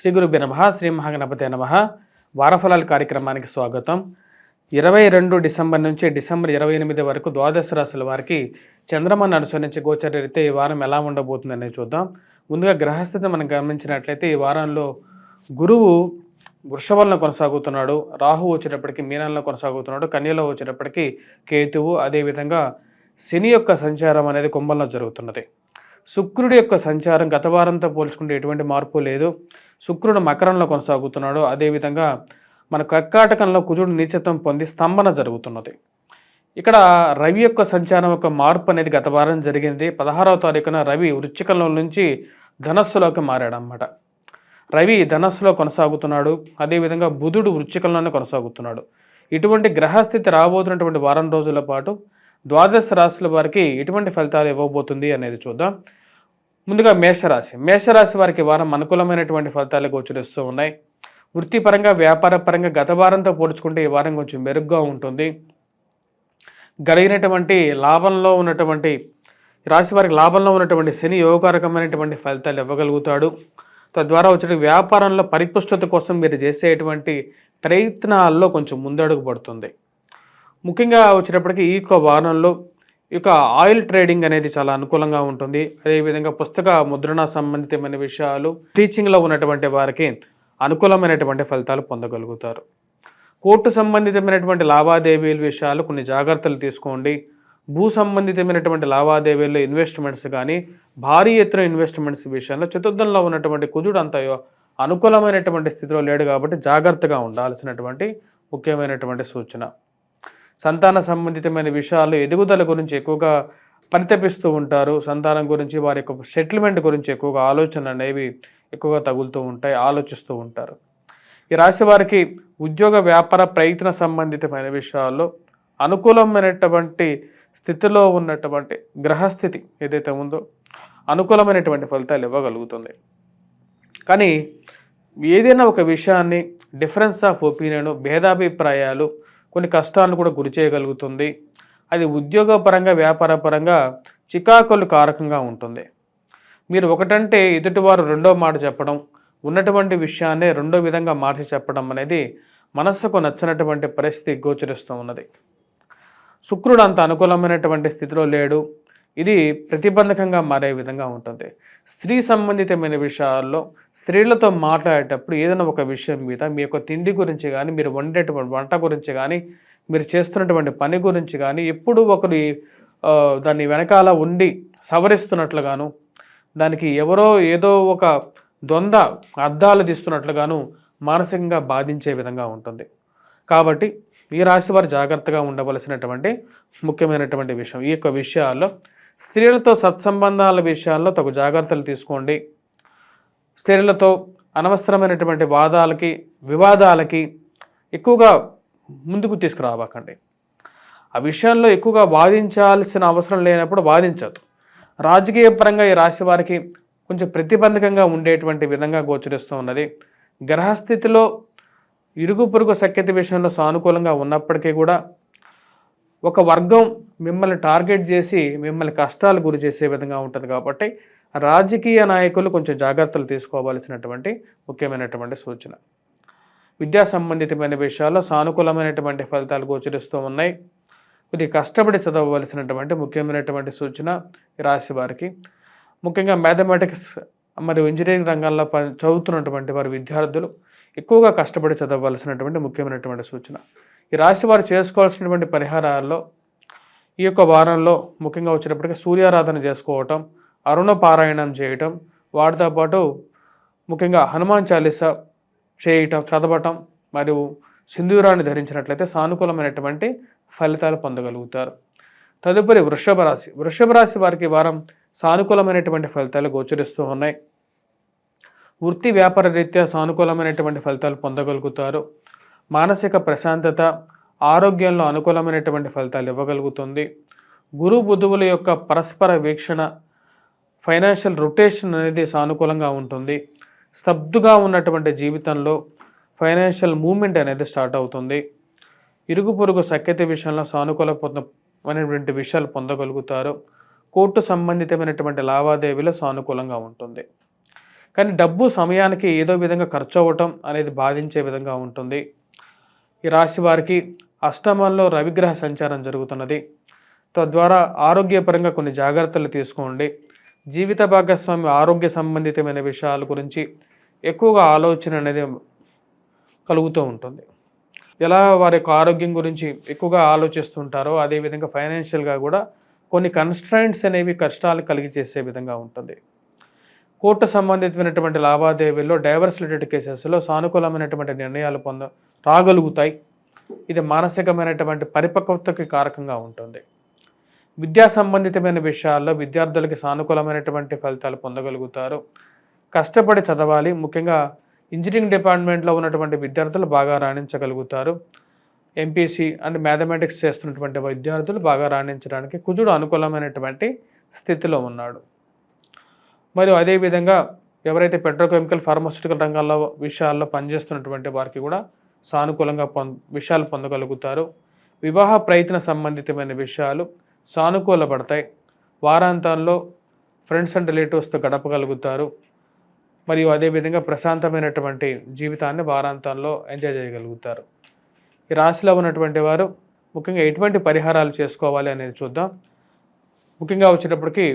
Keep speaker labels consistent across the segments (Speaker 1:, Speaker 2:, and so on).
Speaker 1: శ్రీ గురుభ్యో నమః. శ్రీ మహాగణపతే నమః. వారఫలాల కార్యక్రమానికి స్వాగతం. 22 డిసెంబర్ నుంచి డిసెంబర్ 28 వరకు ద్వాదశ రాశుల వారికి చంద్రమను అనుసరించి గోచరరీత్యా ఈ వారం ఎలా ఉండబోతుందనేది చూద్దాం. ముందుగా గ్రహస్థితి మనం గమనించినట్లయితే ఈ వారంలో గురువు వృషభంలో కొనసాగుతున్నాడు, రాహువు వచ్చేటప్పటికి మీనంలో కొనసాగుతున్నాడు, కన్యలో వచ్చేటప్పటికి కేతువు, అదేవిధంగా శని యొక్క సంచారం అనేది కుంభంలో జరుగుతున్నది. శుక్రుడి యొక్క సంచారం గత వారంతో పోల్చుకుంటే ఎటువంటి మార్పు లేదు. శుక్రుడు మకరంలో కొనసాగుతున్నాడు, అదేవిధంగా మన కర్కాటకంలో కుజుడు నీచత్వం పొంది స్తంభన జరుగుతున్నది. ఇక్కడ రవి యొక్క సంచారం యొక్క మార్పు అనేది గత వారం జరిగింది. 16వ తారీఖున రవి వృశ్చికంలో నుంచి ధనస్సులోకి మారాడనమాట. రవి ధనస్సులో కొనసాగుతున్నాడు, అదేవిధంగా బుధుడు వృశ్చికంలోనే కొనసాగుతున్నాడు. ఇటువంటి గ్రహస్థితి రాబోతున్నటువంటి వారం రోజుల పాటు ద్వాదశ రాశుల వారికి ఎటువంటి ఫలితాలు ఇవ్వబోతుంది అనేది చూద్దాం. ముందుగా మేషరాశి వారికి వారం అనుకూలమైనటువంటి ఫలితాలు గోచరిస్తూ ఉన్నాయి. వృత్తిపరంగా వ్యాపార పరంగా గత వారంతో పోల్చుకుంటే ఈ వారం కొంచెం మెరుగ్గా ఉంటుంది. కలిగినటువంటి లాభంలో ఉన్నటువంటి రాశి వారికి లాభంలో ఉన్నటువంటి శని యోగకారకమైనటువంటి ఫలితాలు ఇవ్వగలుగుతాడు. తద్వారా వచ్చే వ్యాపారంలో పరిపుష్టత కోసం మీరు చేసేటువంటి ప్రయత్నాల్లో కొంచెం ముందడుగు పడుతుంది. ముఖ్యంగా వచ్చేటప్పటికి ఈ వారంలో ఆయిల్ ట్రేడింగ్ అనేది చాలా అనుకూలంగా ఉంటుంది. అదేవిధంగా పుస్తక ముద్రణ సంబంధితమైన విషయాలు, టీచింగ్లో ఉన్నటువంటి వారికి అనుకూలమైనటువంటి ఫలితాలు పొందగలుగుతారు. కోర్టు సంబంధితమైనటువంటి లావాదేవీల విషయాలు కొన్ని జాగ్రత్తలు తీసుకోండి. భూ సంబంధితమైనటువంటి లావాదేవీల్లో ఇన్వెస్ట్మెంట్స్ కానీ భారీ ఎత్తున ఇన్వెస్ట్మెంట్స్ విషయంలో చతుర్థంలో ఉన్నటువంటి కుజుడు అంత అనుకూలమైనటువంటి స్థితిలో లేడు కాబట్టి జాగ్రత్తగా ఉండాల్సినటువంటి ముఖ్యమైనటువంటి సూచన. సంతాన సంబంధితమైన విషయాలు ఎదుగుదల గురించి ఎక్కువగా పరితపిస్తూ ఉంటారు. సంతానం గురించి వారి యొక్క సెటిల్మెంట్ గురించి ఎక్కువగా ఆలోచనలు అనేవి ఎక్కువగా తగులుతూ ఉంటాయి, ఆలోచిస్తూ ఉంటారు. ఈ రాశి వారికి ఉద్యోగ వ్యాపార ప్రయత్న సంబంధితమైన విషయాల్లో అనుకూలమైనటువంటి స్థితిలో ఉన్నటువంటి గ్రహస్థితి ఏదైతే ఉందో అనుకూలమైనటువంటి ఫలితాలు ఇవ్వగలుగుతుంది. కానీ ఏదైనా ఒక విషయాన్ని డిఫరెన్స్ ఆఫ్ ఒపీనియన్, భేదాభిప్రాయాలు కొన్ని కష్టాలను కూడా గురి చేయగలుగుతుంది. అది ఉద్యోగపరంగా వ్యాపార పరంగా చికాకులు కారకంగా ఉంటుంది. మీరు ఒకటంటే ఎదుటివారు రెండో మాట చెప్పడం, ఉన్నటువంటి విషయాన్నే రెండో విధంగా మార్చి చెప్పడం అనేది మనస్సుకు నచ్చినటువంటి పరిస్థితి గోచరిస్తూ ఉన్నది. శుక్రుడు అంత అనుకూలమైనటువంటి స్థితిలో లేడు. ఇది ప్రతిబంధకంగా మారే విధంగా ఉంటుంది. స్త్రీ సంబంధితమైన విషయాల్లో స్త్రీలతో మాట్లాడేటప్పుడు ఏదైనా ఒక విషయం మీద మీ యొక్క తిండి గురించి కానీ, మీరు వండేటువంటి వంట గురించి కానీ, మీరు చేస్తున్నటువంటి పని గురించి కానీ ఎప్పుడు ఒకరి దాన్ని వెనకాల ఉండి సవరిస్తున్నట్లుగాను, దానికి ఎవరో ఏదో ఒక ద్వంద్వ అర్థాలు తీస్తున్నట్లుగాను మానసికంగా బాధించే విధంగా ఉంటుంది. కాబట్టి ఈ రాశి వారు జాగ్రత్తగా ఉండవలసినటువంటి ముఖ్యమైనటువంటి విషయం ఈ యొక్క విషయాల్లో స్త్రీలతో సత్సంబంధాల విషయాల్లో తగు జాగ్రత్తలు తీసుకోండి. స్త్రీలతో అనవసరమైనటువంటి వాదాలకి, వివాదాలకి ఎక్కువగా ముందుకు తీసుకురావకండి. ఆ విషయంలో ఎక్కువగా వాదించాల్సిన అవసరం లేనప్పుడు వాదించదు. రాజకీయ పరంగా ఈ రాశి వారికి కొంచెం ప్రతిబంధకంగా ఉండేటువంటి విధంగా గోచరిస్తూ ఉన్నది. గ్రహస్థితిలో ఇరుగు పొరుగు సఖ్యత విషయంలో సానుకూలంగా ఉన్నప్పటికీ కూడా ఒక వర్గం మిమ్మల్ని టార్గెట్ చేసి మిమ్మల్ని కష్టాలు గురి చేసే విధంగా ఉంటుంది. కాబట్టి రాజకీయ నాయకులు కొంచెం జాగ్రత్తలు తీసుకోవాల్సినటువంటి ముఖ్యమైనటువంటి సూచన. విద్యా సంబంధితమైన విషయాల్లో సానుకూలమైనటువంటి ఫలితాలు గోచరిస్తూ ఉన్నాయి. కొద్దిగా కష్టపడి చదవవలసినటువంటి ముఖ్యమైనటువంటి సూచన ఈ రాశి వారికి. ముఖ్యంగా మ్యాథమెటిక్స్ మరియు ఇంజనీరింగ్ రంగాల్లో చదువుతున్నటువంటి వారి విద్యార్థులు ఎక్కువగా కష్టపడి చదవవలసినటువంటి ముఖ్యమైనటువంటి సూచన. ఈ రాశి వారు చేసుకోవాల్సినటువంటి పరిహారాల్లో ఈ యొక్క వారంలో ముఖ్యంగా వచ్చేటప్పటికి సూర్యారాధన చేసుకోవటం, అరుణ పారాయణం చేయటం, వాటితో పాటు ముఖ్యంగా హనుమాన్ చాలీసా చేయటం, చదవటం మరియు సింధూరాన్ని ధరించినట్లయితే సానుకూలమైనటువంటి ఫలితాలు పొందగలుగుతారు. తదుపరి వృషభ రాశి వారికి వారం సానుకూలమైనటువంటి ఫలితాలు గోచరిస్తూ ఉన్నాయి. వృత్తి వ్యాపార రీత్యా సానుకూలమైనటువంటి ఫలితాలు పొందగలుగుతారు. మానసిక ప్రశాంతత, ఆరోగ్యంలో అనుకూలమైనటువంటి ఫలితాలు ఇవ్వగలుగుతుంది. గురు బుధువుల యొక్క పరస్పర వీక్షణ, ఫైనాన్షియల్ రొటేషన్ అనేది సానుకూలంగా ఉంటుంది. స్తబ్దుగా ఉన్నటువంటి జీవితంలో ఫైనాన్షియల్ మూవ్మెంట్ అనేది స్టార్ట్ అవుతుంది. ఇరుగు పొరుగు సఖ్యత విషయంలో సానుకూలమైనటువంటి విషయాలు పొందగలుగుతారు. కోర్టు సంబంధితమైనటువంటి లావాదేవీలో సానుకూలంగా ఉంటుంది. కానీ డబ్బు సమయానికి ఏదో విధంగా ఖర్చు అవ్వటం అనేది బాధించే విధంగా ఉంటుంది. ఈ రాశి వారికి అష్టమంలో రవిగ్రహ సంచారం జరుగుతున్నది. తద్వారా ఆరోగ్యపరంగా కొన్ని జాగ్రత్తలు తీసుకోండి. జీవిత భాగస్వామి ఆరోగ్య సంబంధితమైన విషయాల గురించి ఎక్కువగా ఆలోచన అనేది కలుగుతూ ఉంటుంది. ఎలా వారి యొక్క ఆరోగ్యం గురించి ఎక్కువగా ఆలోచిస్తుంటారో అదేవిధంగా ఫైనాన్షియల్గా కూడా కొన్ని కన్స్ట్రైంట్స్ అనేవి కష్టాలు కలిగి చేసే విధంగా ఉంటుంది. కోర్టు సంబంధితమైనటువంటి లావాదేవీల్లో డైవర్స్ రిలేటెడ్ కేసెస్లో సానుకూలమైనటువంటి నిర్ణయాలు రాగలుగుతాయి. ఇది మానసికమైనటువంటి పరిపక్వతకి కారకంగా ఉంటుంది. విద్యా సంబంధితమైన విషయాల్లో విద్యార్థులకి సానుకూలమైనటువంటి ఫలితాలు పొందగలుగుతారు. కష్టపడి చదవాలి. ముఖ్యంగా ఇంజనీరింగ్ డిపార్ట్మెంట్లో ఉన్నటువంటి విద్యార్థులు బాగా రాణించగలుగుతారు. ఎంపీసీ అండ్ మ్యాథమెటిక్స్ చేస్తున్నటువంటి విద్యార్థులు బాగా రాణించడానికి కుజుడు అనుకూలమైనటువంటి స్థితిలో ఉన్నాడు. మరియు అదేవిధంగా ఎవరైతే పెట్రోకెమికల్ ఫార్మాస్యూటికల్ రంగాల్లో విషయాల్లో పనిచేస్తున్నటువంటి వారికి కూడా సానుకూలంగా విషయాలు పొందగలుగుతారు. వివాహ ప్రయత్న సంబంధితమైన విషయాలు సానుకూలపడతాయి. వారాంతాల్లో ఫ్రెండ్స్ అండ్ రిలేటివ్స్తో గడపగలుగుతారు. మరియు అదేవిధంగా ప్రశాంతమైనటువంటి జీవితాన్ని వారాంతంలో ఎంజాయ్ చేయగలుగుతారు. ఈ రాశిలో ఉన్నటువంటి వారు ముఖ్యంగా ఎటువంటి పరిహారాలు చేసుకోవాలి అనేది చూద్దాం. ముఖ్యంగా వచ్చేటప్పటికి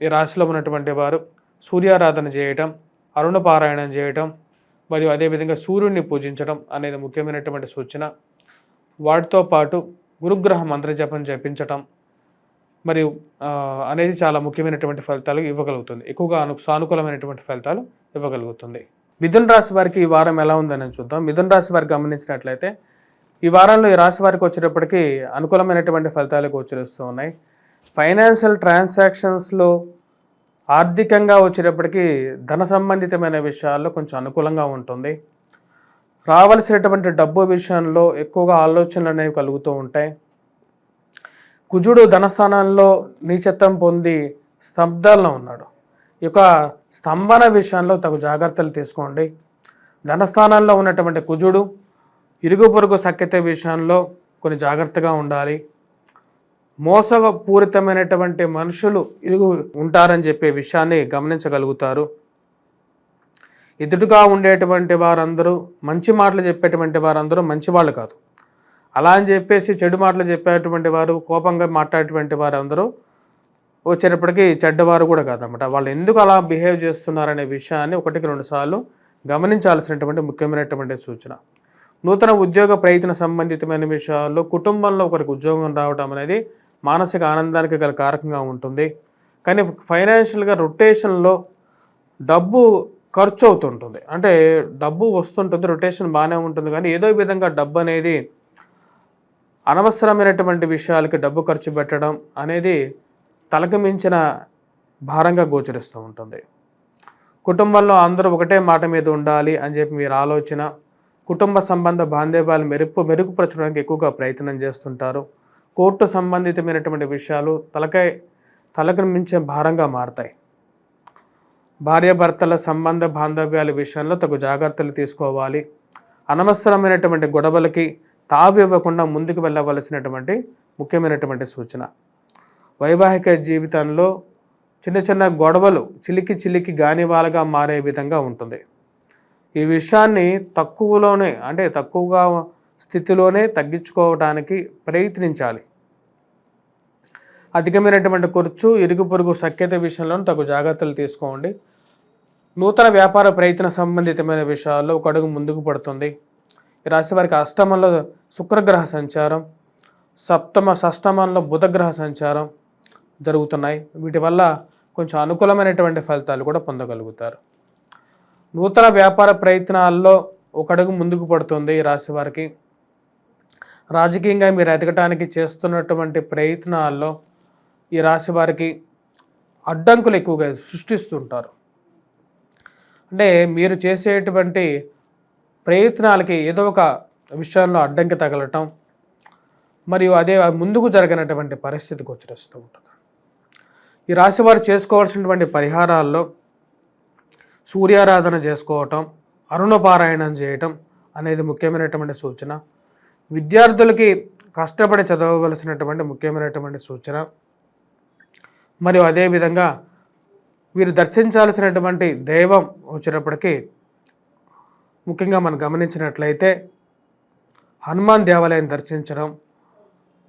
Speaker 1: ఈ రాశిలో ఉన్నటువంటి వారు సూర్యారాధన చేయటం, అరుణ పారాయణం చేయటం, మరియు అదేవిధంగా సూర్యుడిని పూజించడం అనేది ముఖ్యమైనటువంటి సూచన. వాటితో పాటు గురుగ్రహ మంత్రజపం జపించటం మరియు అనేది చాలా ముఖ్యమైనటువంటి ఫలితాలు ఇవ్వగలుగుతుంది. ఎక్కువగా సానుకూలమైనటువంటి ఫలితాలు ఇవ్వగలుగుతుంది. మిథున రాశి వారికి ఈ వారం ఎలా ఉందని చూద్దాం. మిథున రాశి వారికి గమనించినట్లయితే ఈ వారంలో ఈ రాశి వారికి వచ్చేటప్పటికి అనుకూలమైనటువంటి ఫలితాలు గోచరిస్తూ ఉన్నాయి. ఫైనాన్షియల్ ట్రాన్సాక్షన్స్లో ఆర్థికంగా వచ్చేటప్పటికి ధన సంబంధితమైన విషయాల్లో కొంచెం అనుకూలంగా ఉంటుంది. రావాల్సినటువంటి డబ్బు విషయంలో ఎక్కువగా ఆలోచనలు అనేవి కలుగుతూ ఉంటాయి. కుజుడు ధనస్థానంలో నీచత్వం పొంది స్తబ్దాల్లో ఉన్నాడు. ఈ యొక్క స్తంభన విషయంలో తగు జాగ్రత్తలు తీసుకోండి. ధనస్థానంలో ఉన్నటువంటి కుజుడు ఇరుగు పొరుగు సఖ్యత విషయంలో కొన్ని జాగ్రత్తగా ఉండాలి. మోసపూరితమైనటువంటి మనుషులు ఇరుగు ఉంటారని చెప్పే విషయాన్ని గమనించగలుగుతారు. ఎదుటిగా ఉండేటువంటి వారందరూ మంచి మాటలు చెప్పేటువంటి వారందరూ మంచి వాళ్ళు కాదు. అలా అని చెప్పేసి చెడు మాటలు చెప్పేటువంటి వారు, కోపంగా మాట్లాడేటువంటి వారు అందరూ వచ్చేటప్పటికి చెడ్డవారు కూడా కాదన్నమాట. వాళ్ళు ఎందుకు అలా బిహేవ్ చేస్తున్నారనే విషయాన్ని 1-2 సార్లు గమనించాల్సినటువంటి ముఖ్యమైనటువంటి సూచన. నూతన ఉద్యోగ ప్రయత్న సంబంధితమైన విషయాల్లో కుటుంబంలో ఒకరికి ఉద్యోగం రావడం అనేది మానసిక ఆనందానికి గల కారకంగా ఉంటుంది. కానీ ఫైనాన్షియల్గా రొటేషన్లో డబ్బు ఖర్చు అవుతుంటుంది. అంటే డబ్బు వస్తుంటుంది, రొటేషన్ బాగానే ఉంటుంది, కానీ ఏదో విధంగా డబ్బు అనేది అనవసరమైనటువంటి విషయాలకి డబ్బు ఖర్చు పెట్టడం అనేది తలకు మించిన భారంగా గోచరిస్తూ ఉంటుంది. కుటుంబంలో అందరూ ఒకటే మాట మీద ఉండాలి అని చెప్పి మీరు ఆలోచన, కుటుంబ సంబంధ బాంధవ్యాలు మెరుగుపరచడానికి ఎక్కువగా ప్రయత్నం చేస్తుంటారు. కోర్టు సంబంధితమైనటువంటి విషయాలు తలకు మించిన భారంగా మారతాయి. భార్యాభర్తల సంబంధ బాంధవ్యాల విషయంలో తగు జాగ్రత్తలు తీసుకోవాలి. అనవసరమైనటువంటి గొడవలకి తావు ఇవ్వకుండా ముందుకు వెళ్ళవలసినటువంటి ముఖ్యమైనటువంటి సూచన. వైవాహిక జీవితంలో చిన్న చిన్న గొడవలు చిలికి గానివాలుగా మారే విధంగా ఉంటుంది. ఈ విషయాన్ని తక్కువగా స్థితిలోనే తగ్గించుకోవడానికి ప్రయత్నించాలి. అధికమైనటువంటి ఖర్చు, ఇరుగు పొరుగు సఖ్యత విషయంలో తగు జాగ్రత్తలు తీసుకోండి. నూతన వ్యాపార ప్రయత్న సంబంధితమైన విషయాల్లో ఒక అడుగు ముందుకు పడుతుంది. ఈ రాశి వారికి అష్టమంలో శుక్రగ్రహ సంచారం, షష్టమంలో బుధగ్రహ సంచారం జరుగుతున్నాయి. వీటి వల్ల కొంచెం అనుకూలమైనటువంటి ఫలితాలు కూడా పొందగలుగుతారు. నూతన వ్యాపార ప్రయత్నాల్లో ఒక అడుగు ముందుకు పడుతుంది ఈ రాశి వారికి. రాజకీయంగా మీరు ఎదగటానికి చేస్తున్నటువంటి ప్రయత్నాల్లో ఈ రాశి వారికి అడ్డంకులు ఎక్కువగా సృష్టిస్తుంటారు. అంటే మీరు చేసేటువంటి ప్రయత్నాలకి ఏదో ఒక విషయంలో అడ్డంకి తగలటం మరియు అదే ముందుకు జరగనటువంటి పరిస్థితి గోచరిస్తూ ఉంటుంది. ఈ రాశి వారు చేసుకోవాల్సినటువంటి పరిహారాల్లో సూర్యారాధన చేసుకోవటం, అరుణపారాయణం చేయటం అనేది ముఖ్యమైనటువంటి సూచన. విద్యార్థులకి కష్టపడి చదవవలసినటువంటి ముఖ్యమైనటువంటి సూచన. మరియు అదేవిధంగా వీరు దర్శించాల్సినటువంటి దైవం వచ్చేటప్పటికి ముఖ్యంగా మనం గమనించినట్లయితే హనుమాన్ దేవాలయం దర్శించడం,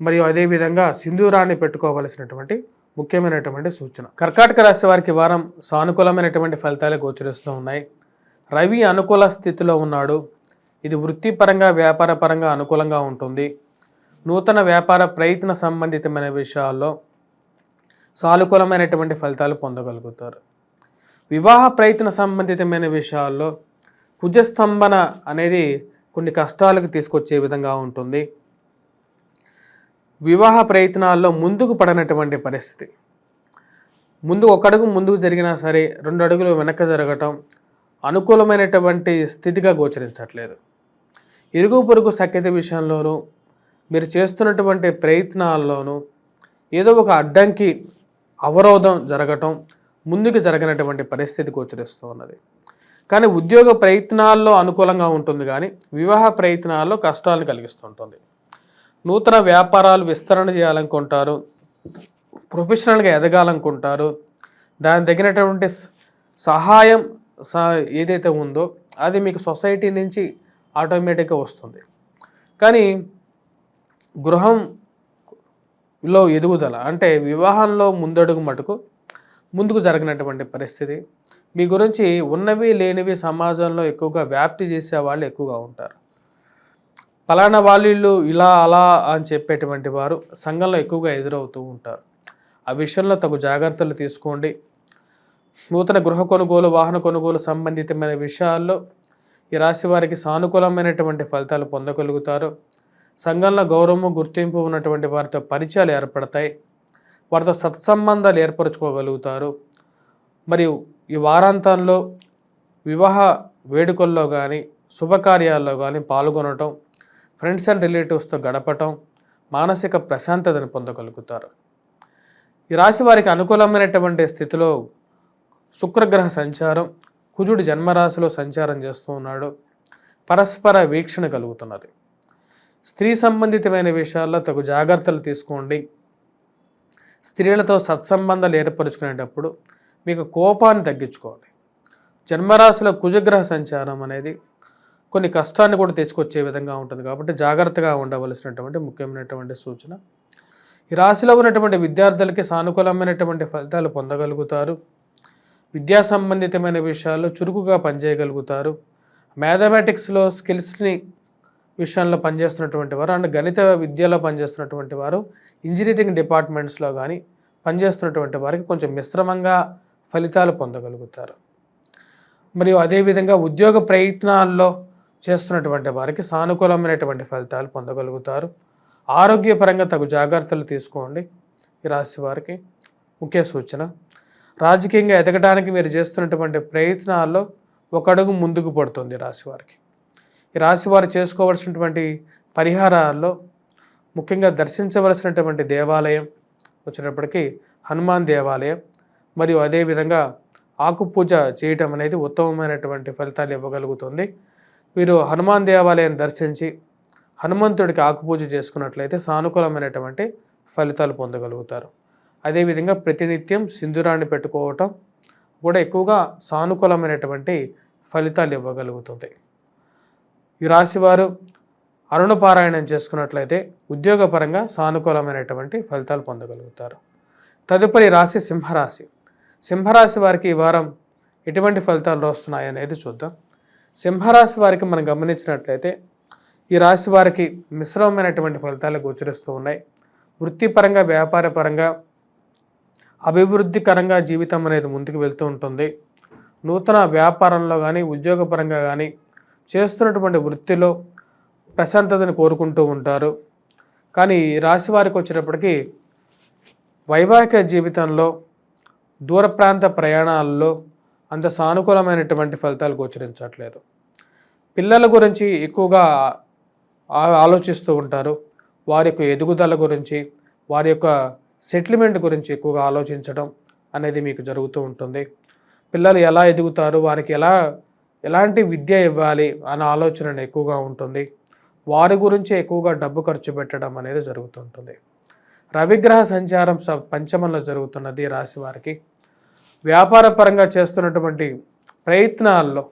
Speaker 1: మరియు అదేవిధంగా సింధూరాన్ని పెట్టుకోవలసినటువంటి ముఖ్యమైనటువంటి సూచన. కర్కాటక రాశి వారికి వారం సానుకూలమైనటువంటి ఫలితాలు గోచరిస్తూ ఉన్నాయి. రవి అనుకూల స్థితిలో ఉన్నాడు. ఇది వృత్తిపరంగా వ్యాపార పరంగా అనుకూలంగా ఉంటుంది. నూతన వ్యాపార ప్రయత్న సంబంధితమైన విషయాల్లో సానుకూలమైనటువంటి ఫలితాలు పొందగలుగుతారు. వివాహ ప్రయత్న సంబంధితమైన విషయాల్లో కుజస్తంభన అనేది కొన్ని కష్టాలకు తీసుకొచ్చే విధంగా ఉంటుంది. వివాహ ప్రయత్నాల్లో ముందుకు పడనటువంటి పరిస్థితి, ముందు ఒక అడుగు ముందుకు జరిగినా సరే 2 అడుగులు వెనక్కి జరగటం అనుకూలమైనటువంటి స్థితిగా గోచరించట్లేదు. ఇరుగు పొరుగు సఖ్యత విషయంలోనూ మీరు చేస్తున్నటువంటి ప్రయత్నాల్లోనూ ఏదో ఒక అడ్డంకి అవరోధం జరగటం, ముందుకు జరగనటువంటి పరిస్థితి గోచరిస్తూ ఉన్నది. కానీ ఉద్యోగ ప్రయత్నాల్లో అనుకూలంగా ఉంటుంది, కానీ వివాహ ప్రయత్నాల్లో కష్టాలను కలిగిస్తుంటుంది. నూతన వ్యాపారాలు విస్తరణ చేయాలనుకుంటారు, ప్రొఫెషనల్గా ఎదగాలనుకుంటారు. దానికి తగినటువంటి సహాయం ఏదైతే ఉందో అది మీకు సొసైటీ నుంచి ఆటోమేటిక్గా వస్తుంది. కానీ గృహంలో ఎదుగుదల అంటే వివాహంలో ముందడుగు మటుకు ముందుకు జరగనటువంటి పరిస్థితి. మీ గురించి ఉన్నవి లేనివి సమాజంలో ఎక్కువగా వ్యాప్తి చేసే వాళ్ళు ఎక్కువగా ఉంటారు. పలానా వాళ్ళు ఇలా అలా అని చెప్పేటువంటి వారు సంఘంలో ఎక్కువగా ఎదురవుతూ ఉంటారు. ఆ విషయంలో తగు జాగ్రత్తలు తీసుకోండి. నూతన గృహ కొనుగోలు, వాహన కొనుగోలు సంబంధితమైన విషయాల్లో ఈ రాశి వారికి సానుకూలమైనటువంటి ఫలితాలు పొందగలుగుతారు. సంఘంలో గౌరవము, గుర్తింపు ఉన్నటువంటి వారితో పరిచయాలు ఏర్పడతాయి. వారితో సత్సంబంధాలు ఏర్పరచుకోగలుగుతారు. మరియు ఈ వారాంతంలో వివాహ వేడుకల్లో కానీ శుభకార్యాల్లో కానీ పాల్గొనటం, ఫ్రెండ్స్ అండ్ రిలేటివ్స్తో గడపటం, మానసిక ప్రశాంతతను పొందగలుగుతారు. ఈ రాశి వారికి అనుకూలమైనటువంటి స్థితిలో శుక్రగ్రహ సంచారం, కుజుడు జన్మరాశిలో సంచారం చేస్తూ ఉన్నాడు. పరస్పర వీక్షణ కలుగుతున్నది. స్త్రీ సంబంధితమైన విషయాల్లో తగు జాగ్రత్తలు తీసుకోండి. స్త్రీలతో సత్సంబంధాలు ఏర్పరచుకునేటప్పుడు మీకు కోపాన్ని తగ్గించుకోవాలి. జన్మరాశిలో కుజగ్రహ సంచారం అనేది కొన్ని కష్టాన్ని కూడా తీసుకొచ్చే విధంగా ఉంటుంది, కాబట్టి జాగ్రత్తగా ఉండవలసినటువంటి ముఖ్యమైనటువంటి సూచన. ఈ రాశిలో ఉన్నటువంటి విద్యార్థులకి సానుకూలమైనటువంటి ఫలితాలు పొందగలుగుతారు. విద్యా సంబంధితమైన విషయాల్లో చురుకుగా పనిచేయగలుగుతారు. మ్యాథమెటిక్స్లో స్కిల్స్ని విషయంలో పనిచేస్తున్నటువంటి వారు అండ్ గణిత విద్యలో పనిచేస్తున్నటువంటి వారు, ఇంజనీరింగ్ డిపార్ట్మెంట్స్లో కానీ పనిచేస్తున్నటువంటి వారికి కొంచెం మిశ్రమంగా ఫలితాలు పొందగలుగుతారు. మరియు అదేవిధంగా ఉద్యోగ ప్రయత్నాల్లో చేస్తున్నటువంటి వారికి సానుకూలమైనటువంటి ఫలితాలు పొందగలుగుతారు. ఆరోగ్యపరంగా తగు జాగ్రత్తలు తీసుకోండి. ఈ రాశి వారికి ముఖ్య సూచన. రాజకీయంగా ఎదగడానికి మీరు చేస్తున్నటువంటి ప్రయత్నాల్లో ఒక అడుగు ముందుకు పడుతుంది రాశివారికి. ఈ రాశివారు చేసుకోవాల్సినటువంటి పరిహారాల్లో ముఖ్యంగా దర్శించవలసినటువంటి దేవాలయం వచ్చేటప్పటికి హనుమాన్ దేవాలయం, మరియు అదేవిధంగా ఆకుపూజ చేయటం అనేది ఉత్తమమైనటువంటి ఫలితాలు ఇవ్వగలుగుతుంది. వీరు హనుమాన్ దేవాలయం దర్శించి హనుమంతుడికి ఆకుపూజ చేసుకున్నట్లయితే సానుకూలమైనటువంటి ఫలితాలు పొందగలుగుతారు. అదేవిధంగా ప్రతినిత్యం సింధూరాన్ని పెట్టుకోవటం కూడా ఎక్కువగా సానుకూలమైనటువంటి ఫలితాలు ఇవ్వగలుగుతుంది. ఈ రాశివారు అరుణపారాయణం చేసుకున్నట్లయితే ఉద్యోగపరంగా సానుకూలమైనటువంటి ఫలితాలు పొందగలుగుతారు. తదుపరి రాశి సింహరాశి. సింహరాశి వారికి ఈ వారం ఎటువంటి ఫలితాలు వస్తున్నాయి అనేది చూద్దాం. సింహరాశి వారికి మనం గమనించినట్లయితే ఈ రాశి వారికి మిశ్రమమైనటువంటి ఫలితాలు గోచరిస్తూ ఉన్నాయి. వృత్తిపరంగా, వ్యాపారపరంగా అభివృద్ధికరంగా జీవితం అనేది ముందుకు వెళ్తూ ఉంటుంది. నూతన వ్యాపారంలో కానీ ఉద్యోగపరంగా కానీ చేస్తున్నటువంటి వృత్తిలో ప్రశాంతతను కోరుకుంటూ ఉంటారు. కానీ ఈ రాశి వారికి వచ్చేటప్పటికి వైవాహిక జీవితంలో, దూర ప్రాంత ప్రయాణాల్లో అంత సానుకూలమైనటువంటి ఫలితాలు గోచరించట్లేదు. పిల్లల గురించి ఎక్కువగా ఆలోచిస్తూ ఉంటారు. వారి యొక్క ఎదుగుదల గురించి, వారి యొక్క సెటిల్మెంట్ గురించి ఎక్కువగా ఆలోచించడం అనేది మీకు జరుగుతూ ఉంటుంది. పిల్లలు ఎలా ఎదుగుతారు, వారికి ఎలాంటి విద్య ఇవ్వాలి అన్న ఆలోచన ఎక్కువగా ఉంటుంది. వారి గురించి ఎక్కువగా డబ్బు ఖర్చు పెట్టడం అనేది జరుగుతుంటుంది. రవిగ్రహ సంచారం పంచమంలో జరుగుతున్నది రాశి వారికి. వ్యాపార పరంగా చేస్తున్నటువంటి ప్రయత్నాల్లో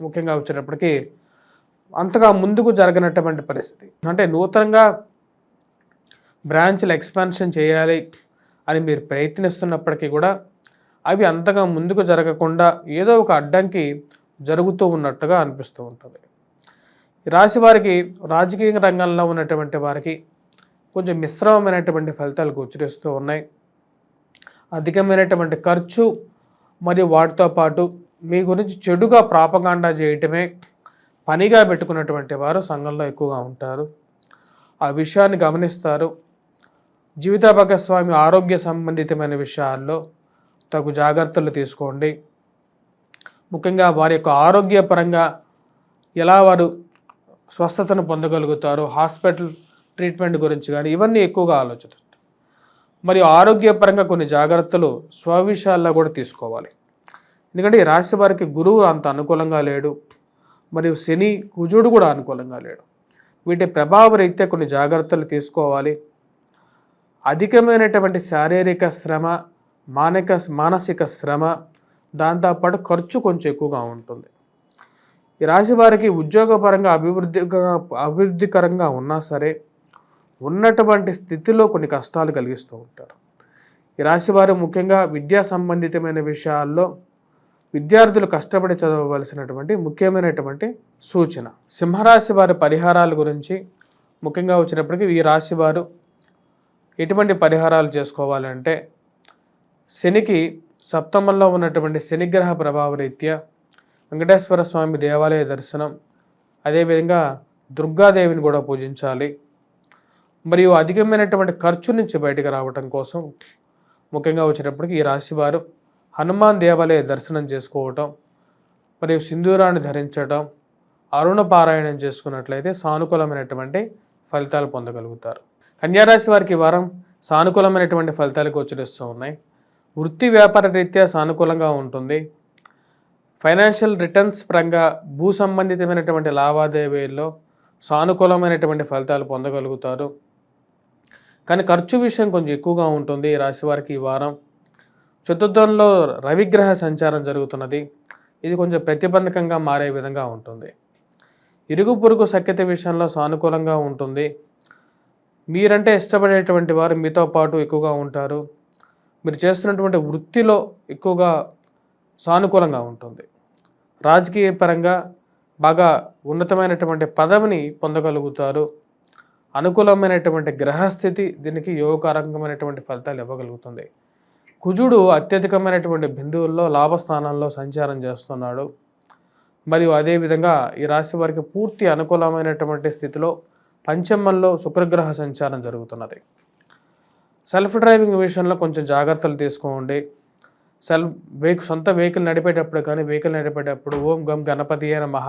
Speaker 1: ముఖ్యంగా వచ్చేటప్పటికి అంతగా ముందుకు జరగనటువంటి పరిస్థితి. అంటే నూతనంగా బ్రాంచ్లు ఎక్స్పాన్షన్ చేయాలి అని మీరు ప్రయత్నిస్తున్నప్పటికీ కూడా అవి అంతగా ముందుకు జరగకుండా ఏదో ఒక అడ్డంకి జరుగుతూ ఉన్నట్టుగా అనిపిస్తూ ఉంటుంది. ఈ రాశి వారికి రాజకీయ రంగంలో ఉన్నటువంటి వారికి కొంచెం మిశ్రమమైనటువంటి ఫలితాలు గోచరిస్తూ ఉన్నాయి. అధికమైనటువంటి ఖర్చు మరియు వాటితో పాటు మీ గురించి చెడుగా ప్రాపగాండా చేయటమే పనిగా పెట్టుకున్నటువంటి వారు సంఘంలో ఎక్కువగా ఉంటారు. ఆ విషయాన్ని గమనిస్తారు. జీవిత భాగస్వామి ఆరోగ్య సంబంధితమైన విషయాల్లో తగు జాగ్రత్తలు తీసుకోండి. ముఖ్యంగా వారి యొక్క ఆరోగ్యపరంగా ఎలా వారు స్వస్థతను పొందగలుగుతారు, హాస్పిటల్ ట్రీట్మెంట్ గురించి కానీ ఇవన్నీ ఎక్కువగా ఆలోచిస్తారు. మరియు ఆరోగ్యపరంగా కొన్ని జాగ్రత్తలు స్వవిషయాల్లో కూడా తీసుకోవాలి. ఎందుకంటే ఈ రాశి వారికి గురువు అంత అనుకూలంగా లేడు, మరియు శని కుజుడు కూడా అనుకూలంగా లేడు. వీటి ప్రభావ రీత్యా కొన్ని జాగ్రత్తలు తీసుకోవాలి. అధికమైనటువంటి శారీరక శ్రమ, మానసిక శ్రమ, దాంతోపాటు ఖర్చు కొంచెం ఎక్కువగా ఉంటుంది. ఈ రాశి వారికి ఉద్యోగపరంగా అభివృద్ధికరంగా ఉన్నా సరే ఉన్నటువంటి స్థితిలో కొన్ని కష్టాలు కలిగిస్తూ ఉంటారు. ఈ రాశి వారు ముఖ్యంగా విద్యా సంబంధితమైన విషయాల్లో విద్యార్థులు కష్టపడి చదవవలసినటువంటి ముఖ్యమైనటువంటి సూచన. సింహరాశి వారి పరిహారాల గురించి ముఖ్యంగా వచ్చినప్పటికీ ఈ రాశి వారు ఎటువంటి పరిహారాలు చేసుకోవాలంటే శనికి సప్తమంలో ఉన్నటువంటి శనిగ్రహ ప్రభావ రీత్యా వెంకటేశ్వర స్వామి దేవాలయ దర్శనం, అదేవిధంగా దుర్గాదేవిని కూడా పూజించాలి. మరియు అధికమైనటువంటి ఖర్చు నుంచి బయటకు రావటం కోసం ముఖ్యంగా వచ్చేటప్పటికి ఈ రాశివారు హనుమాన్ దేవాలయ దర్శనం చేసుకోవటం, మరియు సింధూరాన్ని ధరించటం, అరుణ పారాయణం చేసుకున్నట్లయితే సానుకూలమైనటువంటి ఫలితాలు పొందగలుగుతారు. కన్యారాశి వారికి వారం సానుకూలమైనటువంటి ఫలితాలు గోచరిస్తూ ఉన్నాయి. వృత్తి వ్యాపార రీత్యా సానుకూలంగా ఉంటుంది. ఫైనాన్షియల్ రిటర్న్స్ పరంగా భూ సంబంధితమైనటువంటి లావాదేవీల్లో సానుకూలమైనటువంటి ఫలితాలు పొందగలుగుతారు. కానీ ఖర్చు విషయం కొంచెం ఎక్కువగా ఉంటుంది ఈ రాశి వారికి ఈ వారం. చతుర్థంలో రవిగ్రహ సంచారం జరుగుతున్నది. ఇది కొంచెం ప్రతిబంధకంగా మారే విధంగా ఉంటుంది. ఇరుగు పొరుగు సఖ్యత విషయంలో సానుకూలంగా ఉంటుంది. మీరంటే ఇష్టపడేటువంటి వారు మీతో పాటు ఎక్కువగా ఉంటారు. మీరు చేస్తున్నటువంటి వృత్తిలో ఎక్కువగా సానుకూలంగా ఉంటుంది. రాజకీయ పరంగా బాగా ఉన్నతమైనటువంటి పదవిని పొందగలుగుతారు. అనుకూలమైనటువంటి గ్రహస్థితి దీనికి యోగకారకమైనటువంటి ఫలితాలు ఇవ్వగలుగుతుంది. కుజుడు అత్యధికమైనటువంటి బిందువుల్లో లాభస్థానంలో సంచారం చేస్తున్నాడు. మరియు అదేవిధంగా ఈ రాశి వారికి పూర్తి అనుకూలమైనటువంటి స్థితిలో పంచమంలో శుక్రగ్రహ సంచారం జరుగుతున్నది. సెల్ఫ్ డ్రైవింగ్ విషయంలో కొంచెం జాగ్రత్తలు తీసుకోండి. సొంత వెహికల్ నడిపేటప్పుడు ఓం గం గణపతియే నమః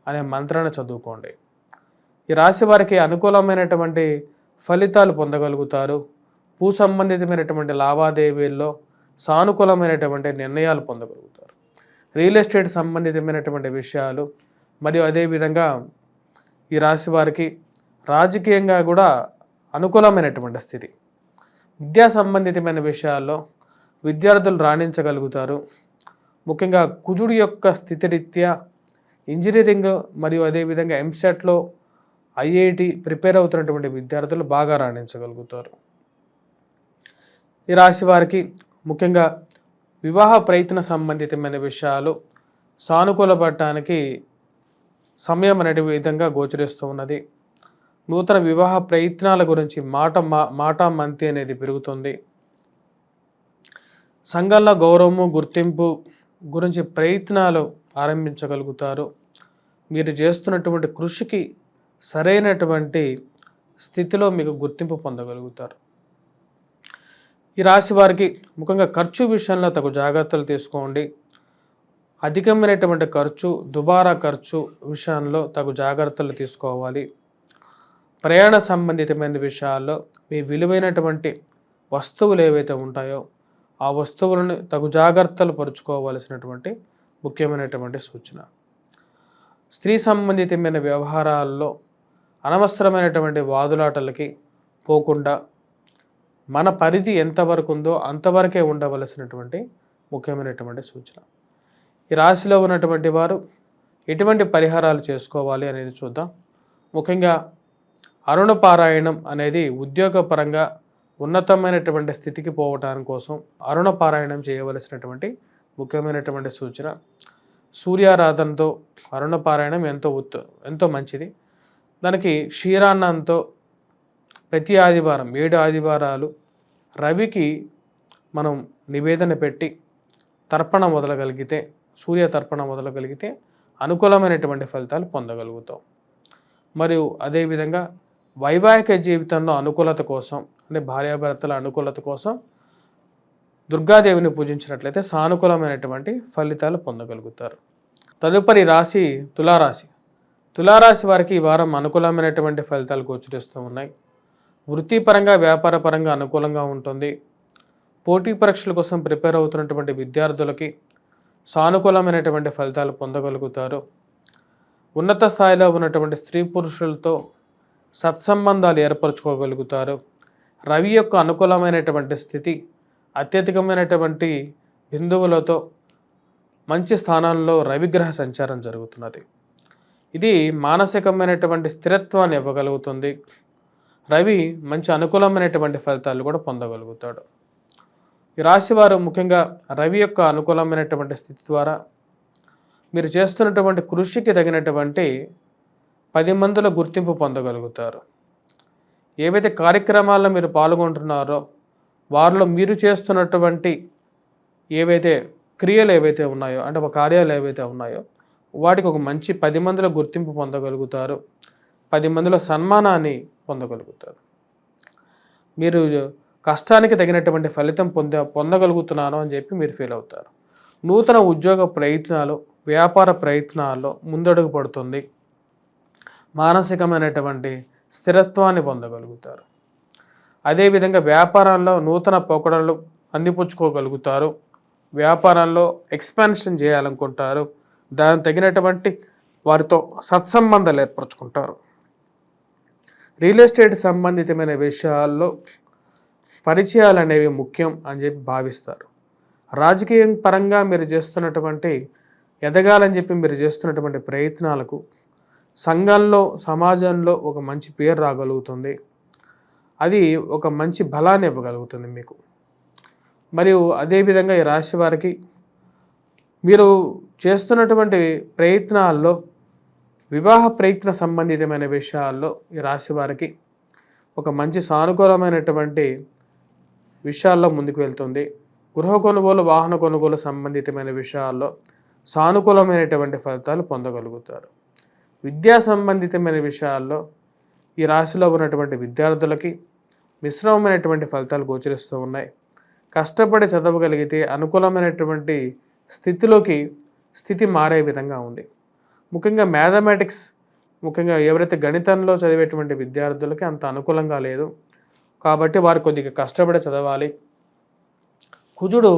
Speaker 1: అనే మంత్రాన్ని చదువుకోండి. ఈ రాశి వారికి అనుకూలమైనటువంటి ఫలితాలు పొందగలుగుతారు. భూ సంబంధితమైనటువంటి లావాదేవీల్లో సానుకూలమైనటువంటి నిర్ణయాలు పొందగలుగుతారు. రియల్ ఎస్టేట్ సంబంధితమైనటువంటి విషయాలు, మరియు అదేవిధంగా ఈ రాశి వారికి రాజకీయంగా కూడా అనుకూలమైనటువంటి స్థితి. విద్యా సంబంధితమైన విషయాల్లో విద్యార్థులు రాణించగలుగుతారు. ముఖ్యంగా కుజుడి యొక్క స్థితిరీత్యా ఇంజనీరింగ్ మరియు అదేవిధంగా ఎంసెట్లో ఐఐటి ప్రిపేర్ అవుతున్నటువంటి విద్యార్థులు బాగా రాణించగలుగుతారు. ఈ రాశి వారికి ముఖ్యంగా వివాహ ప్రయత్న సంబంధితమైన విషయాలు సానుకూలపడటానికి సమయం అనే విధంగా గోచరిస్తూ ఉన్నది. నూతన వివాహ ప్రయత్నాల గురించి మాట మంతి అనేది పెరుగుతుంది. సంఘంలో గౌరవము గుర్తింపు గురించి ప్రయత్నాలు ఆరంభించగలుగుతారు. మీరు చేస్తున్నటువంటి కృషికి సరైనటువంటి స్థితిలో మీకు గుర్తింపు పొందగలుగుతారు. ఈ రాశి వారికి ముఖ్యంగా ఖర్చు విషయంలో తగు జాగ్రత్తలు తీసుకోండి. అధికమైనటువంటి ఖర్చు, దుబారా ఖర్చు విషయంలో తగు జాగ్రత్తలు తీసుకోవాలి. ప్రయాణ సంబంధితమైన విషయాల్లో మీ విలువైనటువంటి వస్తువులు ఏవైతే ఉంటాయో ఆ వస్తువులను తగు జాగ్రత్తలు పరుచుకోవలసినటువంటి ముఖ్యమైనటువంటి సూచన. స్త్రీ సంబంధితమైన వ్యవహారాల్లో అనవసరమైనటువంటి వాదులాటలకి పోకుండా మన పరిధి ఎంతవరకు ఉందో అంతవరకే ఉండవలసినటువంటి ముఖ్యమైనటువంటి సూచన. ఈ రాశిలో ఉన్నటువంటి వారు ఎటువంటి పరిహారాలు చేసుకోవాలి అనేది చూద్దాం. ముఖ్యంగా అరుణ పారాయణం అనేది ఉద్యోగపరంగా ఉన్నతమైనటువంటి స్థితికి పోవటానికి కోసం అరుణ పారాయణం చేయవలసినటువంటి ముఖ్యమైనటువంటి సూచన. సూర్యారాధనతో అరుణ పారాయణం ఎంతో మంచిది. దానికి క్షీరాన్నంతో ప్రతి ఆదివారం 7 ఆదివారాలు రవికి మనం నివేదన పెట్టి తర్పణ మొదలగలిగితే, సూర్య తర్పణ మొదలగలిగితే అనుకూలమైనటువంటి ఫలితాలు పొందగలుగుతాం. మరియు అదేవిధంగా వైవాహిక జీవితంలో అనుకూలత కోసం, అంటే భార్యాభర్తల అనుకూలత కోసం దుర్గాదేవిని పూజించినట్లయితే సానుకూలమైనటువంటి ఫలితాలు పొందగలుగుతారు. తదుపరి రాశి తులారాశి. తులారాశి వారికి ఈ వారం అనుకూలమైనటువంటి ఫలితాలు గోచరిస్తూ ఉన్నాయి. వృత్తిపరంగా వ్యాపారపరంగా అనుకూలంగా ఉంటుంది. పోటీ పరీక్షల కోసం ప్రిపేర్ అవుతున్నటువంటి విద్యార్థులకి సానుకూలమైనటువంటి ఫలితాలు పొందగలుగుతారు. ఉన్నత స్థాయిలో ఉన్నటువంటి స్త్రీ పురుషులతో సత్సంబంధాలు ఏర్పరచుకోగలుగుతారు. రవి యొక్క అనుకూలమైనటువంటి స్థితి అత్యధికమైనటువంటి బిందువులతో మంచి స్థానాల్లో రవిగ్రహ సంచారం జరుగుతున్నది. ఇది మానసికమైనటువంటి స్థిరత్వాన్ని ఇవ్వగలుగుతుంది. రవి మంచి అనుకూలమైనటువంటి ఫలితాలు కూడా పొందగలుగుతాడు. ఈ రాశివారు ముఖ్యంగా రవి యొక్క అనుకూలమైనటువంటి స్థితి ద్వారా మీరు చేస్తున్నటువంటి కృషికి తగినటువంటి 10 మందిలో గుర్తింపు పొందగలుగుతారు. ఏవైతే కార్యక్రమాల్లో మీరు పాల్గొంటున్నారో వారిలో మీరు చేస్తున్నటువంటి ఏవైతే క్రియలు ఏవైతే ఉన్నాయో, అంటే ఒక కార్యాలు ఏవైతే ఉన్నాయో వాటికి ఒక మంచి 10 మందిలో గుర్తింపు పొందగలుగుతారు. 10 మందిలో సన్మానాన్ని పొందగలుగుతారు. మీరు కష్టానికి తగినటువంటి ఫలితం పొందగలుగుతున్నాను అని చెప్పి మీరు ఫీల్ అవుతారు. నూతన ఉద్యోగ ప్రయత్నాలు, వ్యాపార ప్రయత్నాల్లో ముందడుగు పడుతుంది. మానసికమైనటువంటి స్థిరత్వాన్ని పొందగలుగుతారు. అదేవిధంగా వ్యాపారాల్లో నూతన పోకడలు అందిపుచ్చుకోగలుగుతారు. వ్యాపారంలో ఎక్స్పాన్షన్ చేయాలనుకుంటారు. దానికి తగినటువంటి వారితో సత్సంబంధాలు ఏర్పరచుకుంటారు. రియల్ ఎస్టేట్ సంబంధితమైన విషయాల్లో పరిచయాలు అనేవి ముఖ్యం అని చెప్పి భావిస్తారు. రాజకీయ పరంగా మీరు చేస్తున్నటువంటి ఎదగాలని చెప్పి మీరు చేస్తున్నటువంటి ప్రయత్నాలకు సంఘంలో, సమాజంలో ఒక మంచి పేరు రాగలుగుతుంది. అది ఒక మంచి బలాన్ని ఇవ్వగలుగుతుంది మీకు. మరియు అదేవిధంగా ఈ రాశి వారికి మీరు చేస్తున్నటువంటి ప్రయత్నాల్లో, వివాహ ప్రయత్న సంబంధితమైన విషయాల్లో ఈ రాశి వారికి ఒక మంచి సానుకూలమైనటువంటి విషయాల్లో ముందుకు వెళ్తుంది. గృహ కొనుగోలు, వాహన కొనుగోలు సంబంధితమైన విషయాల్లో సానుకూలమైనటువంటి ఫలితాలు పొందగలుగుతారు. విద్యా సంబంధితమైన విషయాల్లో ఈ రాశిలో ఉన్నటువంటి విద్యార్థులకి మిశ్రమమైనటువంటి ఫలితాలు గోచరిస్తూ ఉన్నాయి. కష్టపడి చదవగలిగితే అనుకూలమైనటువంటి స్థితి మారే విధంగా ఉంది. ముఖ్యంగా మ్యాథమెటిక్స్, ముఖ్యంగా ఎవరైతే గణితంలో చదివేటువంటి విద్యార్థులకి అంత అనుకూలంగా లేదు. కాబట్టి వారు కొద్దిగా కష్టపడి చదవాలి. కుజుడు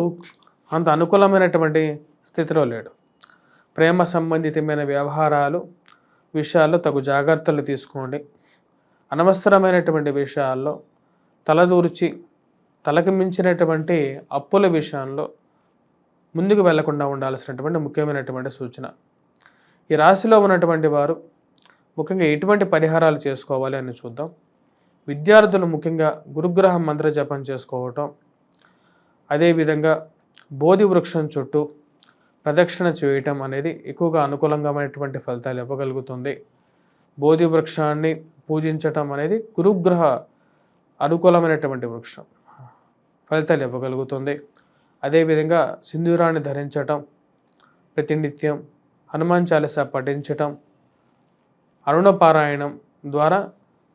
Speaker 1: అంత అనుకూలమైనటువంటి స్థితిలో లేడు. ప్రేమ సంబంధితమైన వ్యవహారాలు విషయాల్లో తగు జాగ్రత్తలు తీసుకోండి. అనవసరమైనటువంటి విషయాల్లో తలదూర్చి తలకు మించినటువంటి అప్పుల విషయంలో ముందుకు వెళ్లకుండా ఉండాల్సినటువంటి ముఖ్యమైనటువంటి సూచన. ఈ రాశిలో ఉన్నటువంటి వారు ముఖ్యంగా ఎటువంటి పరిహారాలు చేసుకోవాలి అని చూద్దాం. విద్యార్థులు ముఖ్యంగా గురుగ్రహ మంత్ర జపం చేసుకోవటం, అదేవిధంగా బోధి వృక్షం చుట్టూ ప్రదక్షిణ చేయటం అనేది ఎక్కువగా అనుకూలంగామైనటువంటి ఫలితాలు ఇవ్వగలుగుతుంది. బోధి వృక్షాన్ని పూజించటం అనేది గురుగ్రహ అనుకూలమైనటువంటి వృక్షం, ఫలితాలు ఇవ్వగలుగుతుంది. అదేవిధంగా సింధూరాన్ని ధరించటం, ప్రతినిత్యం హనుమాన్ చాలీసా పఠించటం, అరుణ పారాయణం ద్వారా